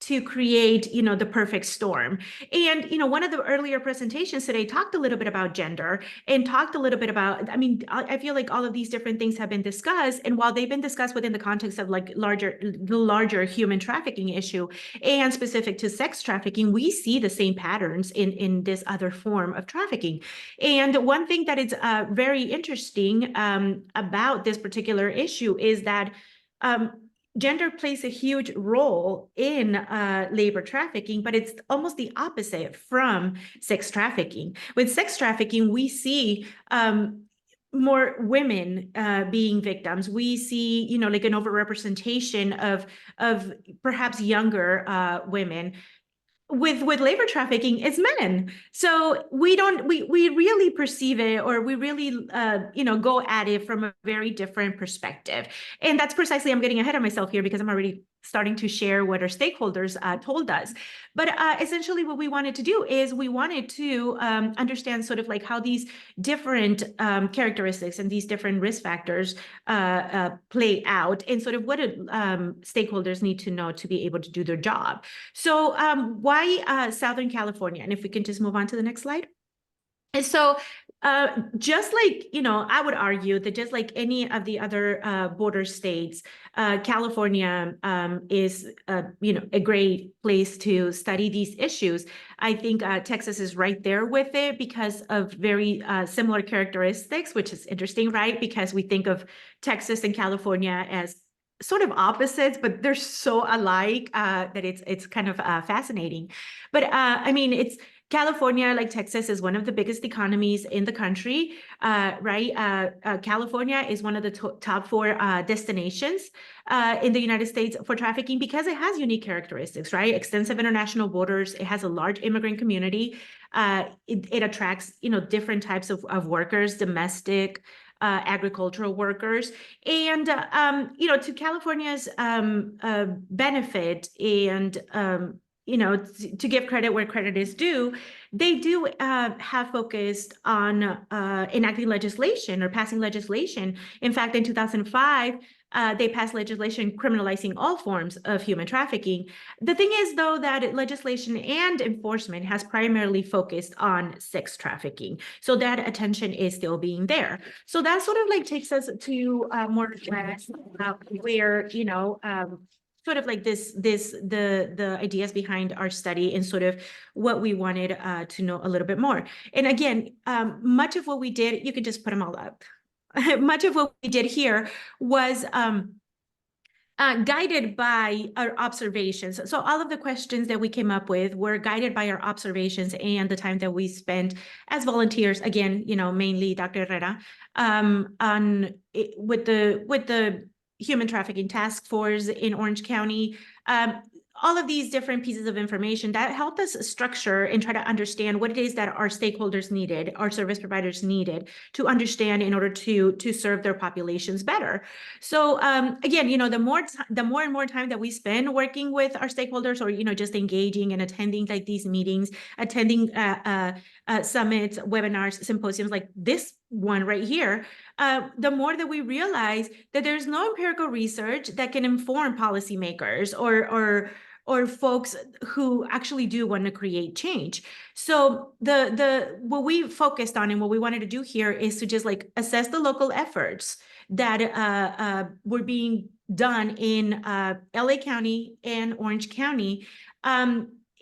to create, the perfect storm. And, one of the earlier presentations today talked a little bit about gender and talked a little bit about, I feel like all of these different things have been discussed. And while they've been discussed within the context of the larger human trafficking issue and specific to sex trafficking, we see the same patterns in this other form of trafficking. And one thing that is very interesting about this particular issue is that gender plays a huge role in labor trafficking, but it's almost the opposite from sex trafficking. With sex trafficking, we see more women being victims. We see, like an overrepresentation of perhaps younger women. With labor trafficking, it's men. So we really perceive it, or we really go at it from a very different perspective. And that's precisely, I'm getting ahead of myself here because I'm already starting to share what our stakeholders told us. But essentially what we wanted to do is we wanted to understand sort of like how these different characteristics and these different risk factors play out, and sort of what stakeholders need to know to be able to do their job. So why Southern California? And if we can just move on to the next slide. And so just like, I would argue that just like any of the other border states, California is, a great place to study these issues. I think Texas is right there with it because of very similar characteristics, which is interesting, right? Because we think of Texas and California as sort of opposites, but they're so alike that it's kind of fascinating. But it's California, like Texas, is one of the biggest economies in the country, right? California is one of the top 4 destinations in the United States for trafficking because it has unique characteristics, right? Extensive international borders. It has a large immigrant community. It attracts, different types of workers, domestic, agricultural workers, and to California's benefit, and to give credit where credit is due, they do have focused on enacting legislation or passing legislation. In fact, in 2005, they passed legislation criminalizing all forms of human trafficking. The thing is, though, that legislation and enforcement has primarily focused on sex trafficking. So that attention is still being there. So that sort of like takes us to more where, sort of like the ideas behind our study and sort of what we wanted to know a little bit more. And again, much of what we did, you can just put them all up. Much of what we did here was guided by our observations. So all of the questions that we came up with were guided by our observations and the time that we spent as volunteers, again, mainly Dr. Herrera, with the Human Trafficking Task Force in Orange County. All of these different pieces of information that helped us structure and try to understand what it is that our stakeholders needed, our service providers needed to understand in order to serve their populations better. So again, the more and more time that we spend working with our stakeholders, or just engaging and attending like these meetings, attending summits, webinars, symposiums like this one right here, the more that we realize that there's no empirical research that can inform policymakers or folks who actually do want to create change. So what we focused on and what we wanted to do here is to just like assess the local efforts that were being done in LA County and Orange County,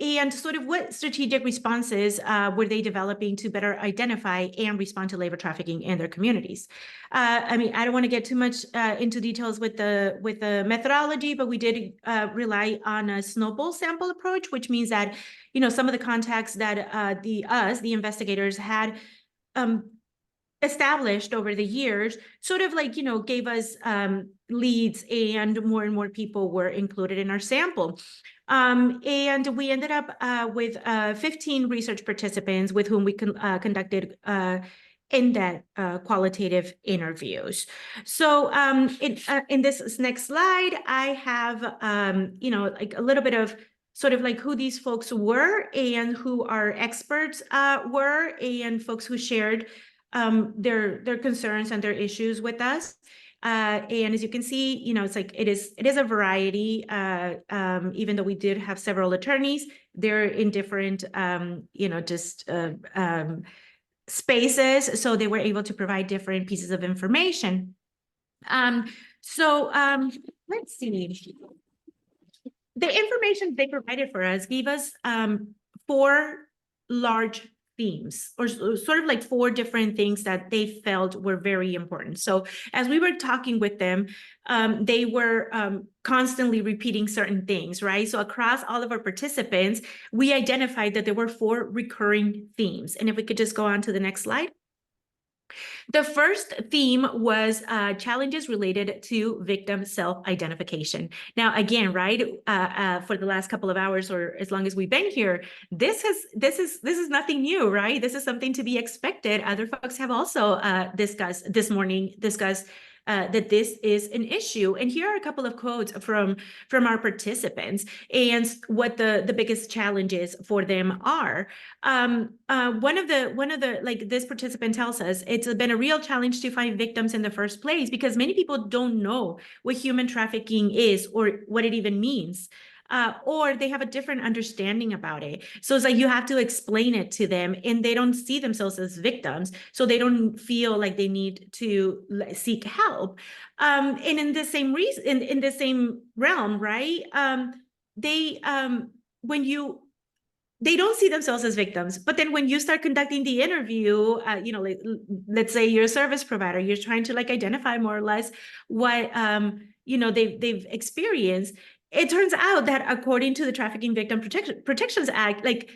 And sort of what strategic responses were they developing to better identify and respond to labor trafficking in their communities? I mean, I don't want to get too much into details with the methodology, but we did rely on a snowball sample approach, which means that, you know, some of the contacts that the investigators had established over the years sort of like, you know, gave us leads, and more people were included in our sample. And we ended up with 15 research participants with whom we conducted in-depth qualitative interviews. So in this next slide, I have, you know, like a little bit of sort of like who these folks were and who our experts were, and folks who shared their concerns and their issues with us. And as you can see, you know, it's like it is a variety. Even though we did have several attorneys, they're in different, you know, just spaces, so they were able to provide different pieces of information. Let's see. The information they provided for us gave us 4 large themes, or sort of like 4 different things that they felt were very important. So as we were talking with them, they were constantly repeating certain things, right? So across all of our participants, we identified that there were 4 recurring themes. And if we could just go on to the next slide. The first theme was challenges related to victim self-identification. Now, again, right, for the last couple of hours, or as long as we've been here, this is nothing new, right? This is something to be expected. Other folks have also discussed that this is an issue. And here are a couple of quotes from our participants and what the biggest challenges for them are. One of the like this participant tells us, it's been a real challenge to find victims in the first place because many people don't know what human trafficking is or what it even means. Or they have a different understanding about it. So it's like you have to explain it to them, and they don't see themselves as victims, so they don't feel like they need to seek help. And in the same reason, in the same realm, right? They don't see themselves as victims, but then when you start conducting the interview, you know, let's say you're a service provider, you're trying to like identify more or less what you know they've experienced. It turns out that according to the Trafficking Victim Protections Act, like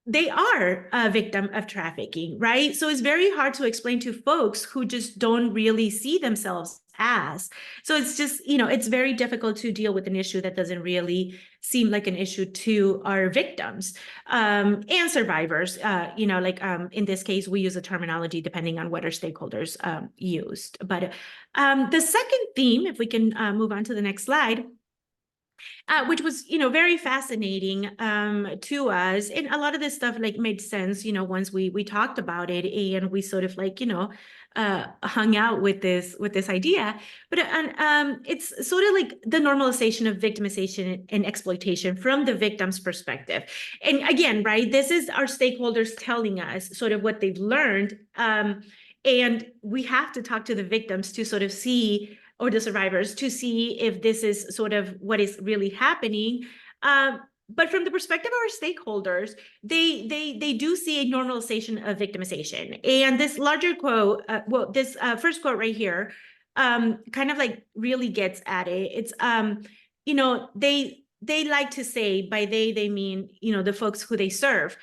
they are a victim of trafficking, right? So it's very hard to explain to folks who just don't really see themselves as. So it's just, you know, it's very difficult to deal with an issue that doesn't really seem like an issue to our victims and survivors. You know, like in this case, we use a terminology depending on what our stakeholders used. But the second theme, if we can move on to the next slide, which was, you know, very fascinating to us. And a lot of this stuff like made sense, you know, once we talked about it and we sort of like, you know, hung out with this idea. But it's sort of like the normalization of victimization and exploitation from the victim's perspective. And again, right, this is our stakeholders telling us sort of what they've learned. And we have to talk to the victims to sort of see, or the survivors, to see if this is sort of what is really happening. But from the perspective of our stakeholders, they do see a normalization of victimization. And this larger quote, well, this first quote right here, kind of like really gets at it. It's, you know, they like to say, by they mean, you know, the folks who they serve,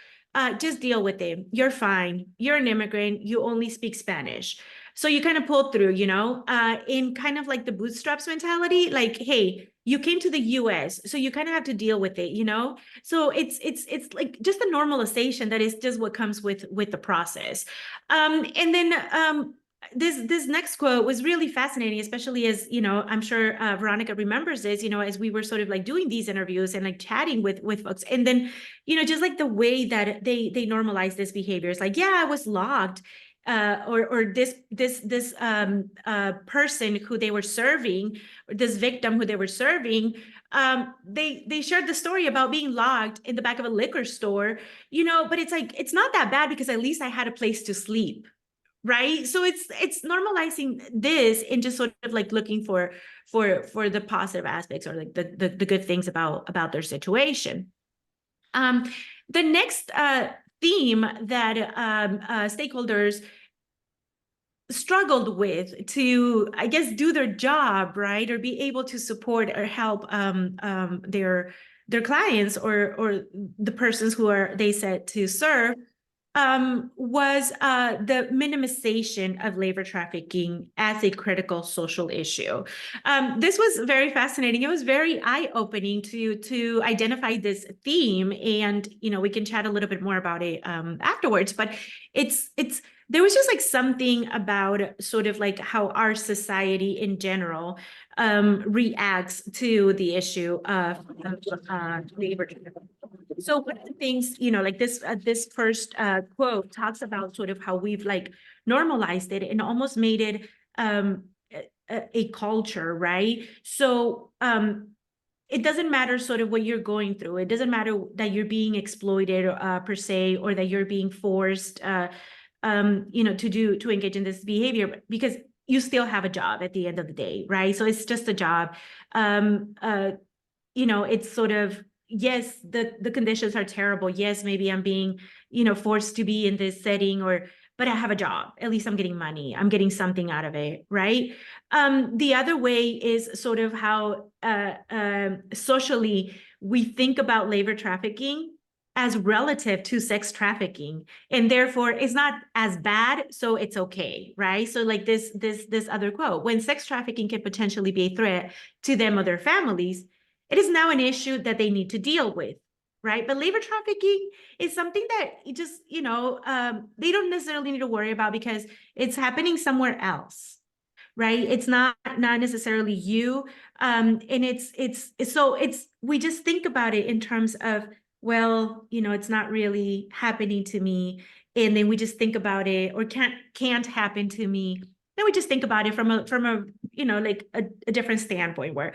just deal with it. You're fine. You're an immigrant. You only speak Spanish. So you kind of pull through, you know, in kind of like the bootstraps mentality, like, hey, you came to the US, so you kind of have to deal with it, you know? So it's like just a normalization that is just what comes with the process. And then this next quote was really fascinating, especially as, you know, I'm sure Veronica remembers this, you know, as we were sort of like doing these interviews and like chatting with folks. And then, you know, just like the way that they normalize this behavior. It's like, yeah, I was logged. Or this person who they were serving, or this victim who they were serving, they shared the story about being locked in the back of a liquor store, you know, but it's like, it's not that bad because at least I had a place to sleep, right? So it's normalizing this and just sort of like looking for the positive aspects or like the good things about their situation. The next theme that stakeholders struggled with to, I guess, do their job, right, or be able to support or help their clients or the persons who are they set to serve, was the minimization of labor trafficking as a critical social issue. This was very fascinating. It was very eye-opening to identify this theme, and we can chat a little bit more about it afterwards. But it's there was just like something about sort of like how our society in general reacts to the issue of labor trafficking. So one of the things, like this first quote talks about sort of how we've like normalized it and almost made it a culture, right? So it doesn't matter sort of what you're going through. It doesn't matter that you're being exploited per se, or that you're being forced, to engage in this behavior, because you still have a job at the end of the day, right? So it's just a job. It's sort of, yes, the conditions are terrible. Yes, maybe I'm being, forced to be in this setting, but I have a job. At least I'm getting money. I'm getting something out of it, right? The other way is sort of how socially we think about labor trafficking as relative to sex trafficking, and therefore it's not as bad, so it's okay, right? So like this other quote: when sex trafficking can potentially be a threat to them or their families, it is now an issue that they need to deal with, right? But labor trafficking is something that you just, they don't necessarily need to worry about because it's happening somewhere else, right? It's not necessarily you. And we just think about it in terms of, well, it's not really happening to me. And then we just think about it, or can't happen to me. Then we just think about it from a like a different standpoint, where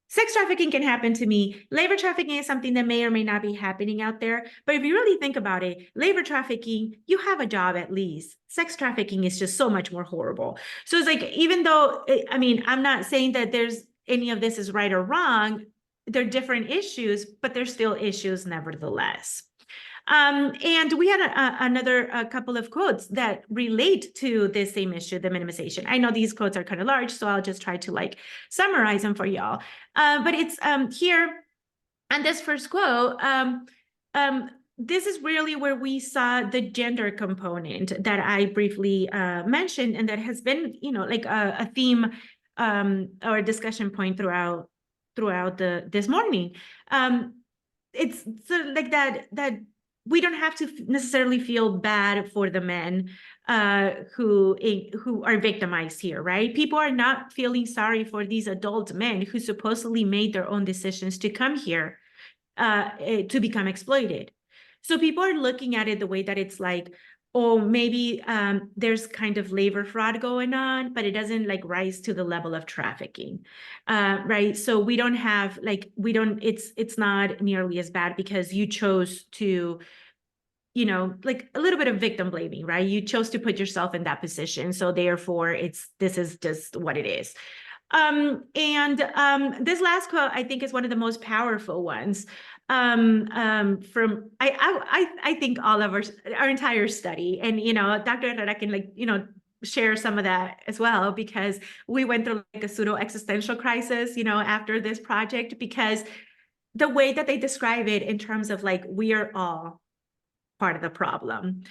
sex trafficking can happen to me. Labor trafficking is something that may or may not be happening out there. But if you really think about it, labor trafficking, you have a job at least. Sex trafficking is just so much more horrible. So it's like, even though, I'm not saying that there's any of this is right or wrong. They're different issues, but they're still issues nevertheless. And we had another couple of quotes that relate to this same issue, the minimization. I know these quotes are kind of large, so I'll just try to like summarize them for y'all. But it's here on this first quote. This is really where we saw the gender component that I briefly mentioned, and that has been, like a theme or a discussion point throughout this morning. It's sort of like that we don't have to necessarily feel bad for the men who are victimized here, right? People are not feeling sorry for these adult men who supposedly made their own decisions to come here to become exploited. So people are looking at it the way that it's like, oh, maybe there's kind of labor fraud going on, but it doesn't like rise to the level of trafficking, right? So we don't have like, it's not nearly as bad because you chose to, like a little bit of victim blaming, right? You chose to put yourself in that position. So therefore this is just what it is. This last quote, I think, is one of the most powerful ones from I think all of our entire study. And Dr. Herrera can share some of that as well, because we went through like a pseudo existential crisis after this project, because the way that they describe it in terms of like, we are all part of the problem,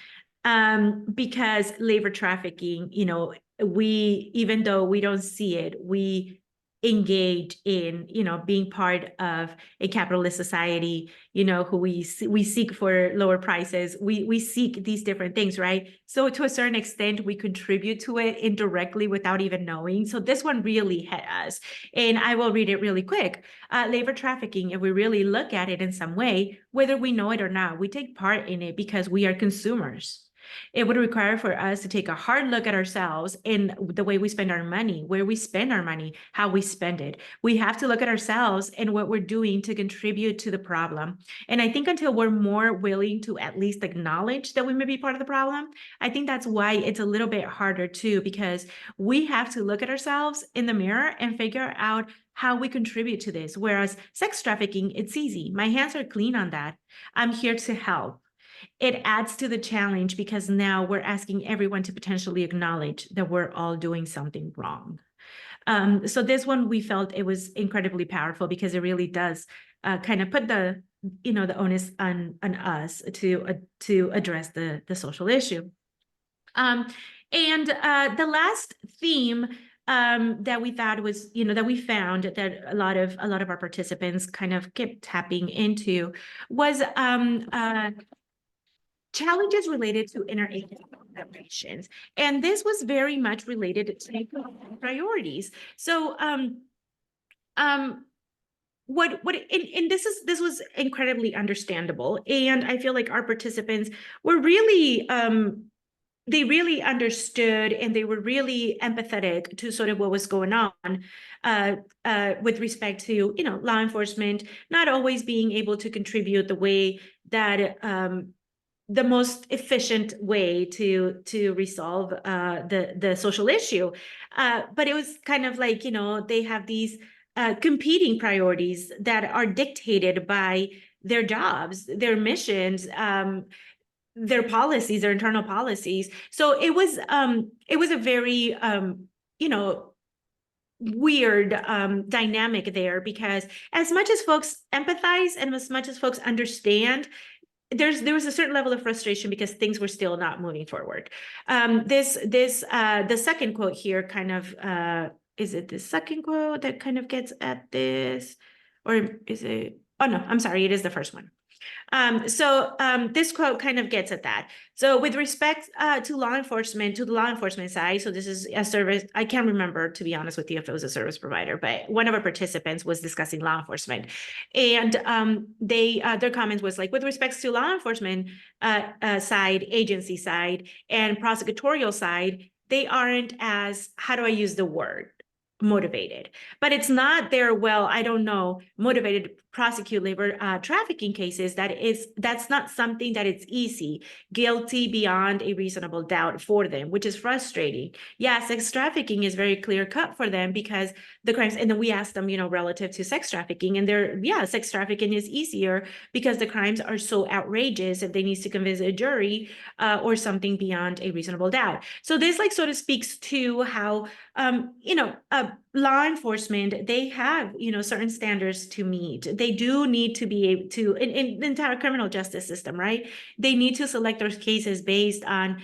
because labor trafficking, even though we don't see it, we engage in, being part of a capitalist society, who we seek for lower prices. We seek these different things, right? So to a certain extent, we contribute to it indirectly without even knowing. So this one really hit us. And I will read it really quick. Labor trafficking, if we really look at it in some way, whether we know it or not, we take part in it because we are consumers. It would require for us to take a hard look at ourselves in the way we spend our money, where we spend our money, how we spend it. We have to look at ourselves and what we're doing to contribute to the problem. And I think until we're more willing to at least acknowledge that we may be part of the problem, I think that's why it's a little bit harder too, because we have to look at ourselves in the mirror and figure out how we contribute to this. Whereas sex trafficking, it's easy. My hands are clean on that. I'm here to help. It adds to the challenge because now we're asking everyone to potentially acknowledge that we're all doing something wrong. So this one, we felt it was incredibly powerful because it really does kind of put the onus on us to address the social issue. And the last theme that we thought was, that we found that a lot of our participants kind of kept tapping into was challenges related to interagency relations. And this was very much related to priorities. So this was incredibly understandable. And I feel like our participants were really they really understood and they were really empathetic to sort of what was going on with respect to, law enforcement not always being able to contribute the way that the most efficient way to resolve the social issue. But it was kind of like, they have these competing priorities that are dictated by their jobs, their missions, their policies, their internal policies. So it was a very weird dynamic there, because as much as folks empathize and as much as folks understand, there was a certain level of frustration because things were still not moving forward. The second quote here kind of is it the second quote that kind of gets at this, or is it? Oh no, I'm sorry, it is the first one. This quote kind of gets at that. So with respect to the law enforcement side, so this is a service, I can't remember, to be honest with you, if it was a service provider, but one of our participants was discussing law enforcement. And their comment was like, with respect to law enforcement side, agency side, and prosecutorial side, they aren't as, how do I use the word? Motivated, but it's not their, well, I don't know, motivated to prosecute labor trafficking cases. That's not something that it's easy, guilty beyond a reasonable doubt for them, which is frustrating. Yeah, sex trafficking is very clear cut for them because the crimes, and then we asked them, relative to sex trafficking, and sex trafficking is easier because the crimes are so outrageous if they need to convince a jury or something beyond a reasonable doubt. So this like sort of speaks to how law enforcement, they have, certain standards to meet. They do need to be able to, in the entire criminal justice system, right? They need to select their cases based on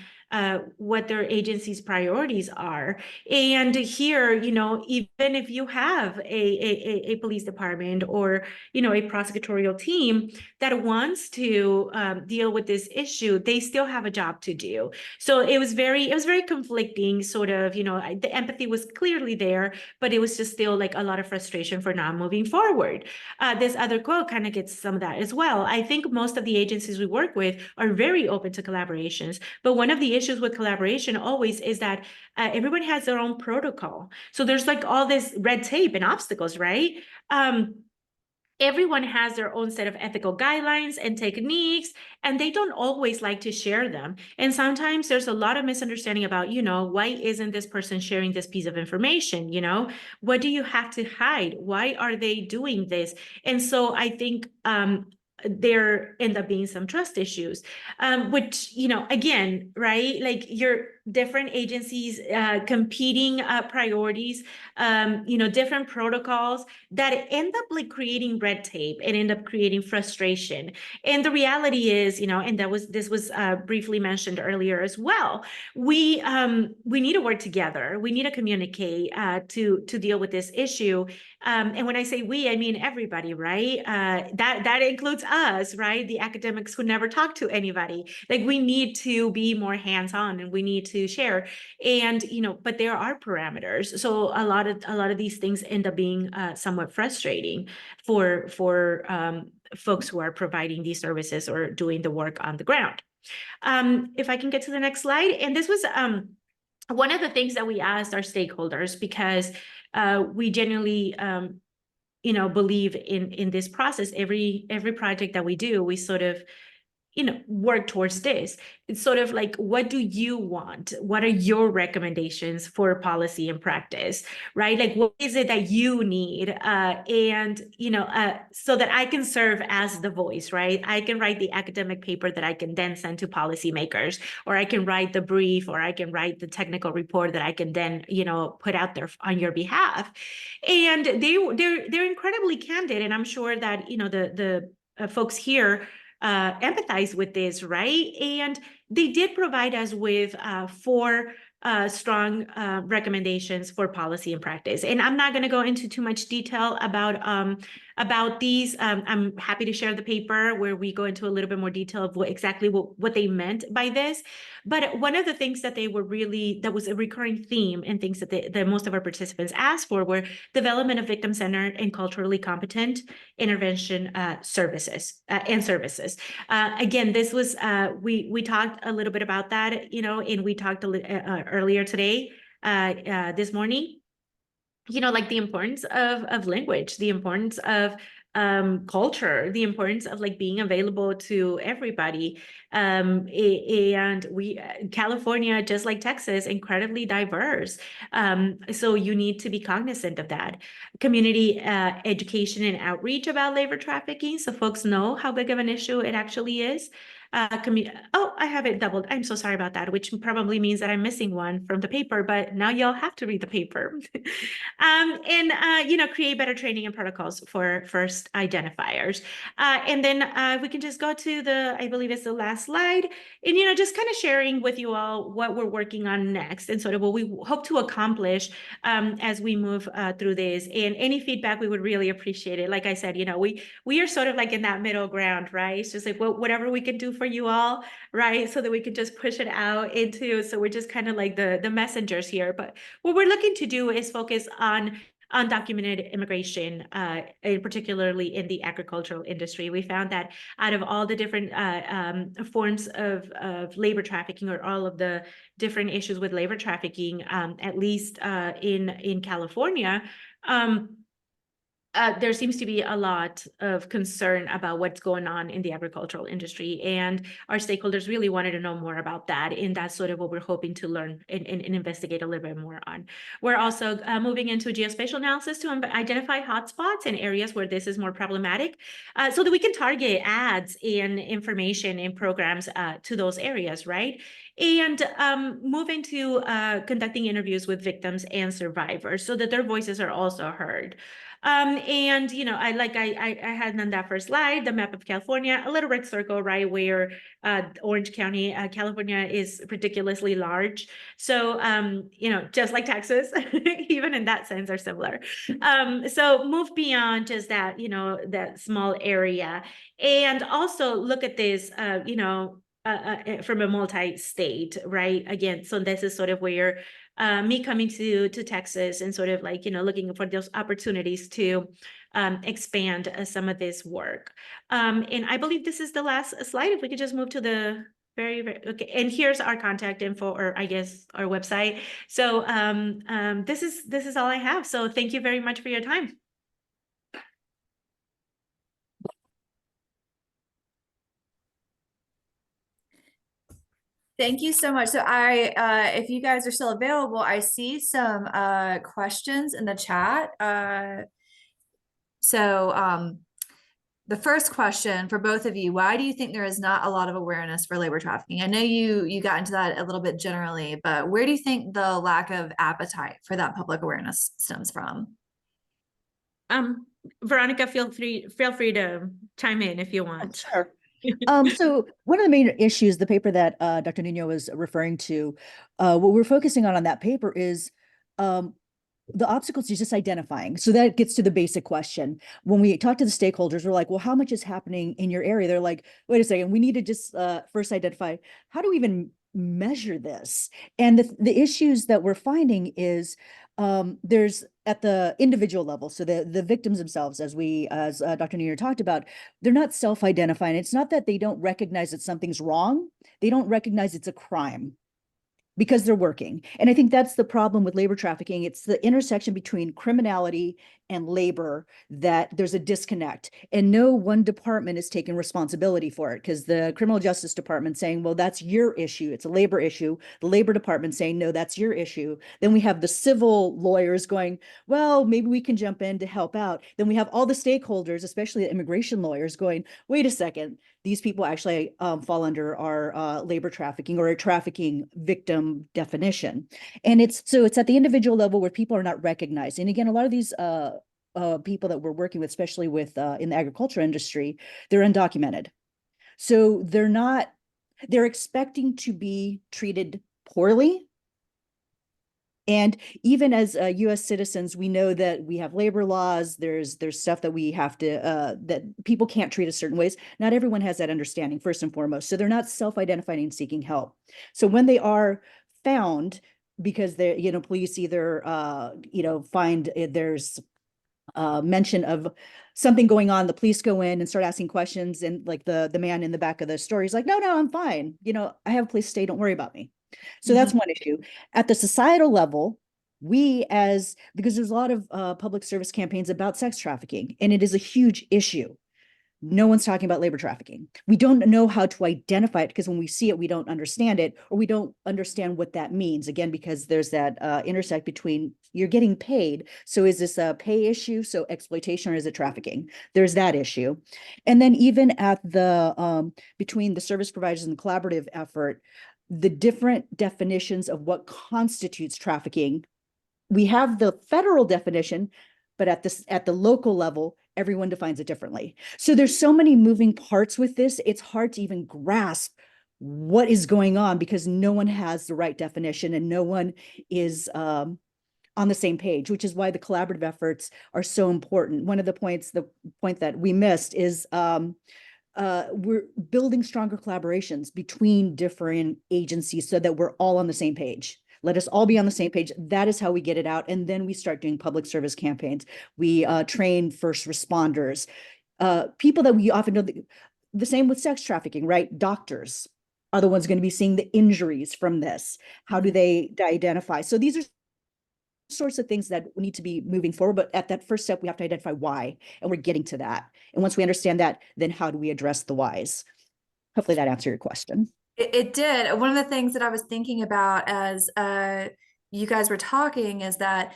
what their agency's priorities are. And here, even if you have a police department or, a prosecutorial team that wants to deal with this issue, they still have a job to do. So it was very conflicting, sort of, the empathy was clearly there, but it was just still like a lot of frustration for not moving forward. This other quote kind of gets some of that as well. I think most of the agencies we work with are very open to collaborations, but one of the issues with collaboration always is that everyone has their own protocol. So there's like all this red tape and obstacles, right? Everyone has their own set of ethical guidelines and techniques, and they don't always like to share them. And sometimes there's a lot of misunderstanding about, why isn't this person sharing this piece of information? What do you have to hide? Why are they doing this? And so I think there end up being some trust issues, which, again, right? Like your different agencies, competing priorities, different protocols that end up like creating red tape and end up creating frustration. And the reality is, and this was briefly mentioned earlier as well, we need to work together. We need to communicate to deal with this issue. And when I say we, I mean everybody, right? That includes us, right? The academics who never talk to anybody. Like we need to be more hands-on and we need to share. And but there are parameters. So a lot of these things end up being somewhat frustrating for folks who are providing these services or doing the work on the ground. If I can get to the next slide. And this was one of the things that we asked our stakeholders, because we genuinely believe in this process. Every project that we do, we sort of work towards this. It's sort of like, what do you want? What are your recommendations for policy and practice, right? Like, what is it that you need? So that I can serve as the voice, right? I can write the academic paper that I can then send to policymakers, or I can write the brief, or I can write the technical report that I can then, put out there on your behalf. And they're incredibly candid. And I'm sure that, the folks here empathize with this, right? And they did provide us with 4 strong recommendations for policy and practice. And I'm not going to go into too much detail about these. I'm happy to share the paper where we go into a little bit more detail of exactly what they meant by this. But one of the things that that was a recurring theme, and things that most of our participants asked for, were development of victim-centered and culturally competent intervention services. Again, this was, we talked a little bit about that, and we talked earlier today, this morning, like the importance of language, the importance of culture, the importance of like being available to everybody. And California, just like Texas, incredibly diverse. So you need to be cognizant of that. Community education and outreach about labor trafficking, so folks know how big of an issue it actually is. I have it doubled. I'm so sorry about that, which probably means that I'm missing one from the paper, but now y'all have to read the paper. Create better training and protocols for first identifiers. And then we can just go to I believe it's the last slide, and, just kind of sharing with you all what we're working on next, and sort of what we hope to accomplish as we move through this. And any feedback, we would really appreciate it. Like I said, we are sort of like in that middle ground, right? It's just like, whatever we can do for you all, right? So that we can just push it out into, so we're just kind of like the messengers here. But what we're looking to do is focus on undocumented immigration, and particularly in the agricultural industry. We found that out of all the different forms of labor trafficking, or all of the different issues with labor trafficking, at least in California, there seems to be a lot of concern about what's going on in the agricultural industry, and our stakeholders really wanted to know more about that, and that's sort of what we're hoping to learn and investigate a little bit more on. We're also moving into geospatial analysis to identify hotspots and areas where this is more problematic, so that we can target ads and information and programs to those areas, right? And move into conducting interviews with victims and survivors so that their voices are also heard. I had on that first slide, the map of California, a little red circle, right, where Orange County, California is ridiculously large. So, just like Texas, even in that sense are similar. So move beyond just that, that small area, and also look at this, from a multi-state, right? Again, so this is sort of where me coming to Texas and sort of like, looking for those opportunities to expand some of this work. And I believe this is the last slide. If we could just move to the okay. And here's our contact info, or I guess our website. So this is all I have. So thank you very much for your time. Thank you so much. So if you guys are still available, I see some questions in the chat. The first question for both of you: why do you think there is not a lot of awareness for labor trafficking? I know you got into that a little bit generally, but where do you think the lack of appetite for that public awareness stems from? Veronica, feel free to chime in if you want. Sure. So one of the main issues, the paper that Dr. Nino was referring to, what we're focusing on that paper is the obstacles is just identifying. So that gets to the basic question. When we talk to the stakeholders, we're like, well, how much is happening in your area? They're like, wait a second, we need to just first identify, how do we even measure this. And the issues that we're finding is there's at the individual level. So the victims themselves, as Dr. Neer talked about, they're not self-identifying. It's not that they don't recognize that something's wrong. They don't recognize it's a crime because they're working. And I think that's the problem with labor trafficking. It's the intersection between criminality and labor that there's a disconnect, and no one department is taking responsibility for it, because the criminal justice department saying, well, that's your issue. It's a labor issue. The labor department saying, no, that's your issue. Then we have the civil lawyers going, well, maybe we can jump in to help out. Then we have all the stakeholders, especially the immigration lawyers, going, wait a second, these people actually fall under our labor trafficking or a trafficking victim definition. And it's at the individual level where people are not recognized. And again, a lot of these people that we're working with, especially with in the agriculture industry, they're undocumented. So they're expecting to be treated poorly. And even as U.S. citizens, we know that we have labor laws. There's stuff that we have to that people can't treat us certain ways. Not everyone has that understanding, first and foremost. So they're not self-identifying and seeking help. So when they are found, because they, police either find there's mention of something going on, the police go in and start asking questions, and like the man in the back of the story is like, no, I'm fine. I have a place to stay. Don't worry about me. So that's one issue. At the societal level, because there's a lot of public service campaigns about sex trafficking, and it is a huge issue. No one's talking about labor trafficking. We don't know how to identify it, because when we see it, we don't understand it, or we don't understand what that means. Again, because there's that intersect between you're getting paid. So is this a pay issue? So exploitation, or is it trafficking? There's that issue. And then even at the between the service providers and the collaborative effort, the different definitions of what constitutes trafficking. We have the federal definition, but at the local level, everyone defines it differently. So there's so many moving parts with this. It's hard to even grasp what is going on, because no one has the right definition and no one is on the same page, which is why the collaborative efforts are so important. One of the point that we missed is we're building stronger collaborations between different agencies so that we're all on the same page. Let us all be on the same page. That is how we get it out. And then we start doing public service campaigns. We train first responders, people that we often know. The same with sex trafficking, right? Doctors are the ones going to be seeing the injuries from this. How do they identify? So these are sorts of things that need to be moving forward. But at that first step, we have to identify why, and we're getting to that. And once we understand that, then how do we address the whys? Hopefully that answered your question. It did. One of the things that I was thinking about as you guys were talking is that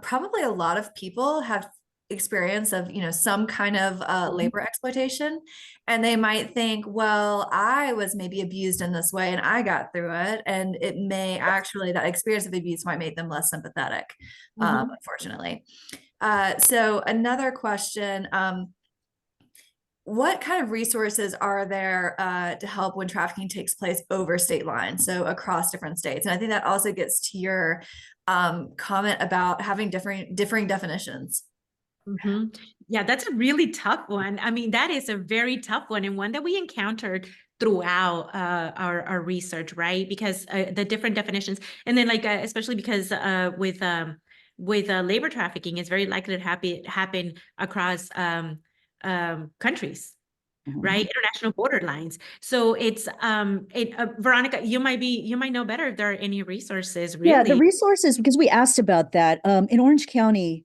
probably a lot of people have experience of some kind of labor exploitation, and they might think, well, I was maybe abused in this way and I got through it, and it may actually, that experience of abuse might make them less sympathetic, unfortunately. So another question, what kind of resources are there to help when trafficking takes place over state lines, so across different states? And I think that also gets to your comment about having differing definitions. Yeah, that's a really tough one. I mean, that is a very tough one, and one that we encountered throughout our research, right? Because the different definitions, and then especially because with labor trafficking, it's very likely to happen across countries, right? International border lines. So it's Veronica, you might know better if there are any resources, really. Yeah, the resources, because we asked about that in Orange County.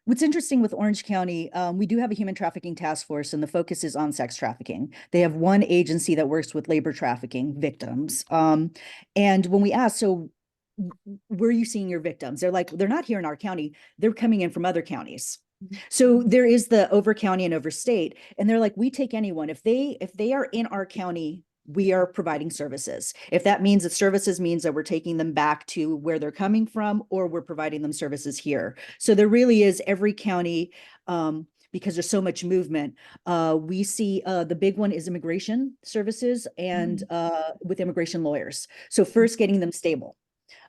What's interesting with Orange County, we do have a human trafficking task force, and the focus is on sex trafficking. They have one agency that works with labor trafficking victims. And when we ask, so where are you seeing your victims? They're like, they're not here in our county. They're coming in from other counties. So there is the over county and over state, and they're like, we take anyone. If they are in our county, we are providing services. If that means that services means that we're taking them back to where they're coming from, or we're providing them services here. So there really is every county, because there's so much movement. We see the big one is immigration services and with immigration lawyers. So first getting them stable.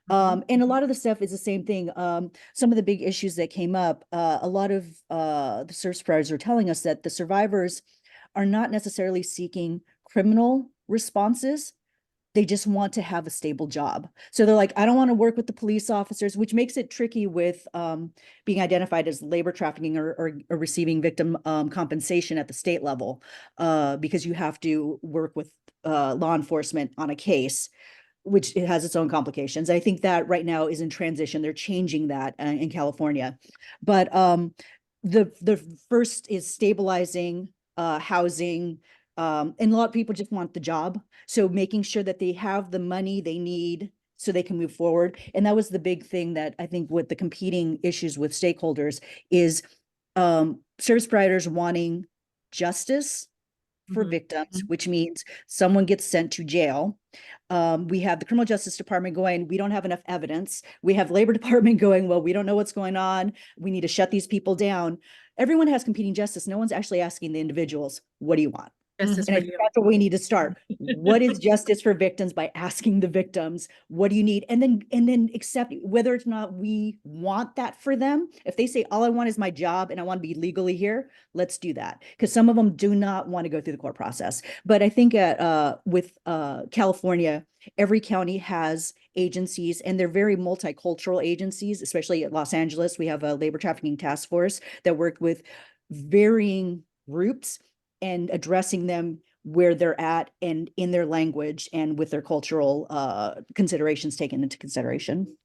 And a lot of the stuff is the same thing. Some of the big issues that came up, a lot of the service providers are telling us that the survivors are not necessarily seeking criminal responses. They just want to have a stable job. So they're like, I don't want to work with the police officers, which makes it tricky with being identified as labor trafficking or receiving victim compensation at the state level, because you have to work with law enforcement on a case, which it has its own complications. I think that right now is in transition. They're changing that in California. But the first is stabilizing housing, and a lot of people just want the job. So making sure that they have the money they need so they can move forward. And that was the big thing that I think with the competing issues with stakeholders is service providers wanting justice for victims, which means someone gets sent to jail. We have the criminal justice department going, we don't have enough evidence. We have labor department going, well, we don't know what's going on. We need to shut these people down. Everyone has competing justice. No one's actually asking the individuals, what do you want? Justice And for I think you. that's where we need to start. What is justice for victims by asking the victims, what do you need? And then accept whether or not we want that for them. If they say, all I want is my job and I want to be legally here, let's do that. Because some of them do not want to go through the court process. But I think with California, every county has agencies, and they're very multicultural agencies, especially at Los Angeles. We have a labor trafficking task force that work with varying groups and addressing them where they're at and in their language and with their cultural considerations taken into consideration.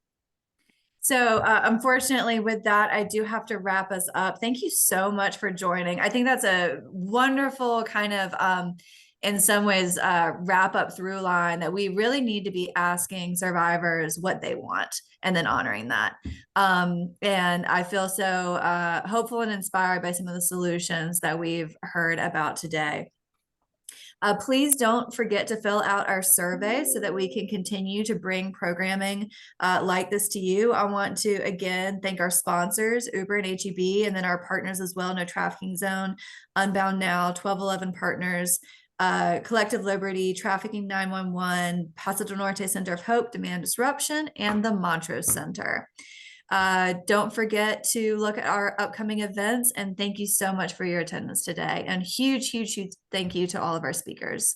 So unfortunately with that, I do have to wrap us up. Thank you so much for joining. I think that's a wonderful kind of, in some ways, wrap up through line that we really need to be asking survivors what they want and then honoring that. And I feel so hopeful and inspired by some of the solutions that we've heard about today. Please don't forget to fill out our survey so that we can continue to bring programming like this to you. I want to, again, thank our sponsors, Uber and HEB, and then our partners as well, No Trafficking Zone, Unbound Now, 1211 Partners, Collective Liberty, Trafficking 911, Paso del Norte Center of Hope, Demand Disruption, and the Montrose Center. Don't forget to look at our upcoming events, and thank you so much for your attendance today. And huge, huge, huge thank you to all of our speakers.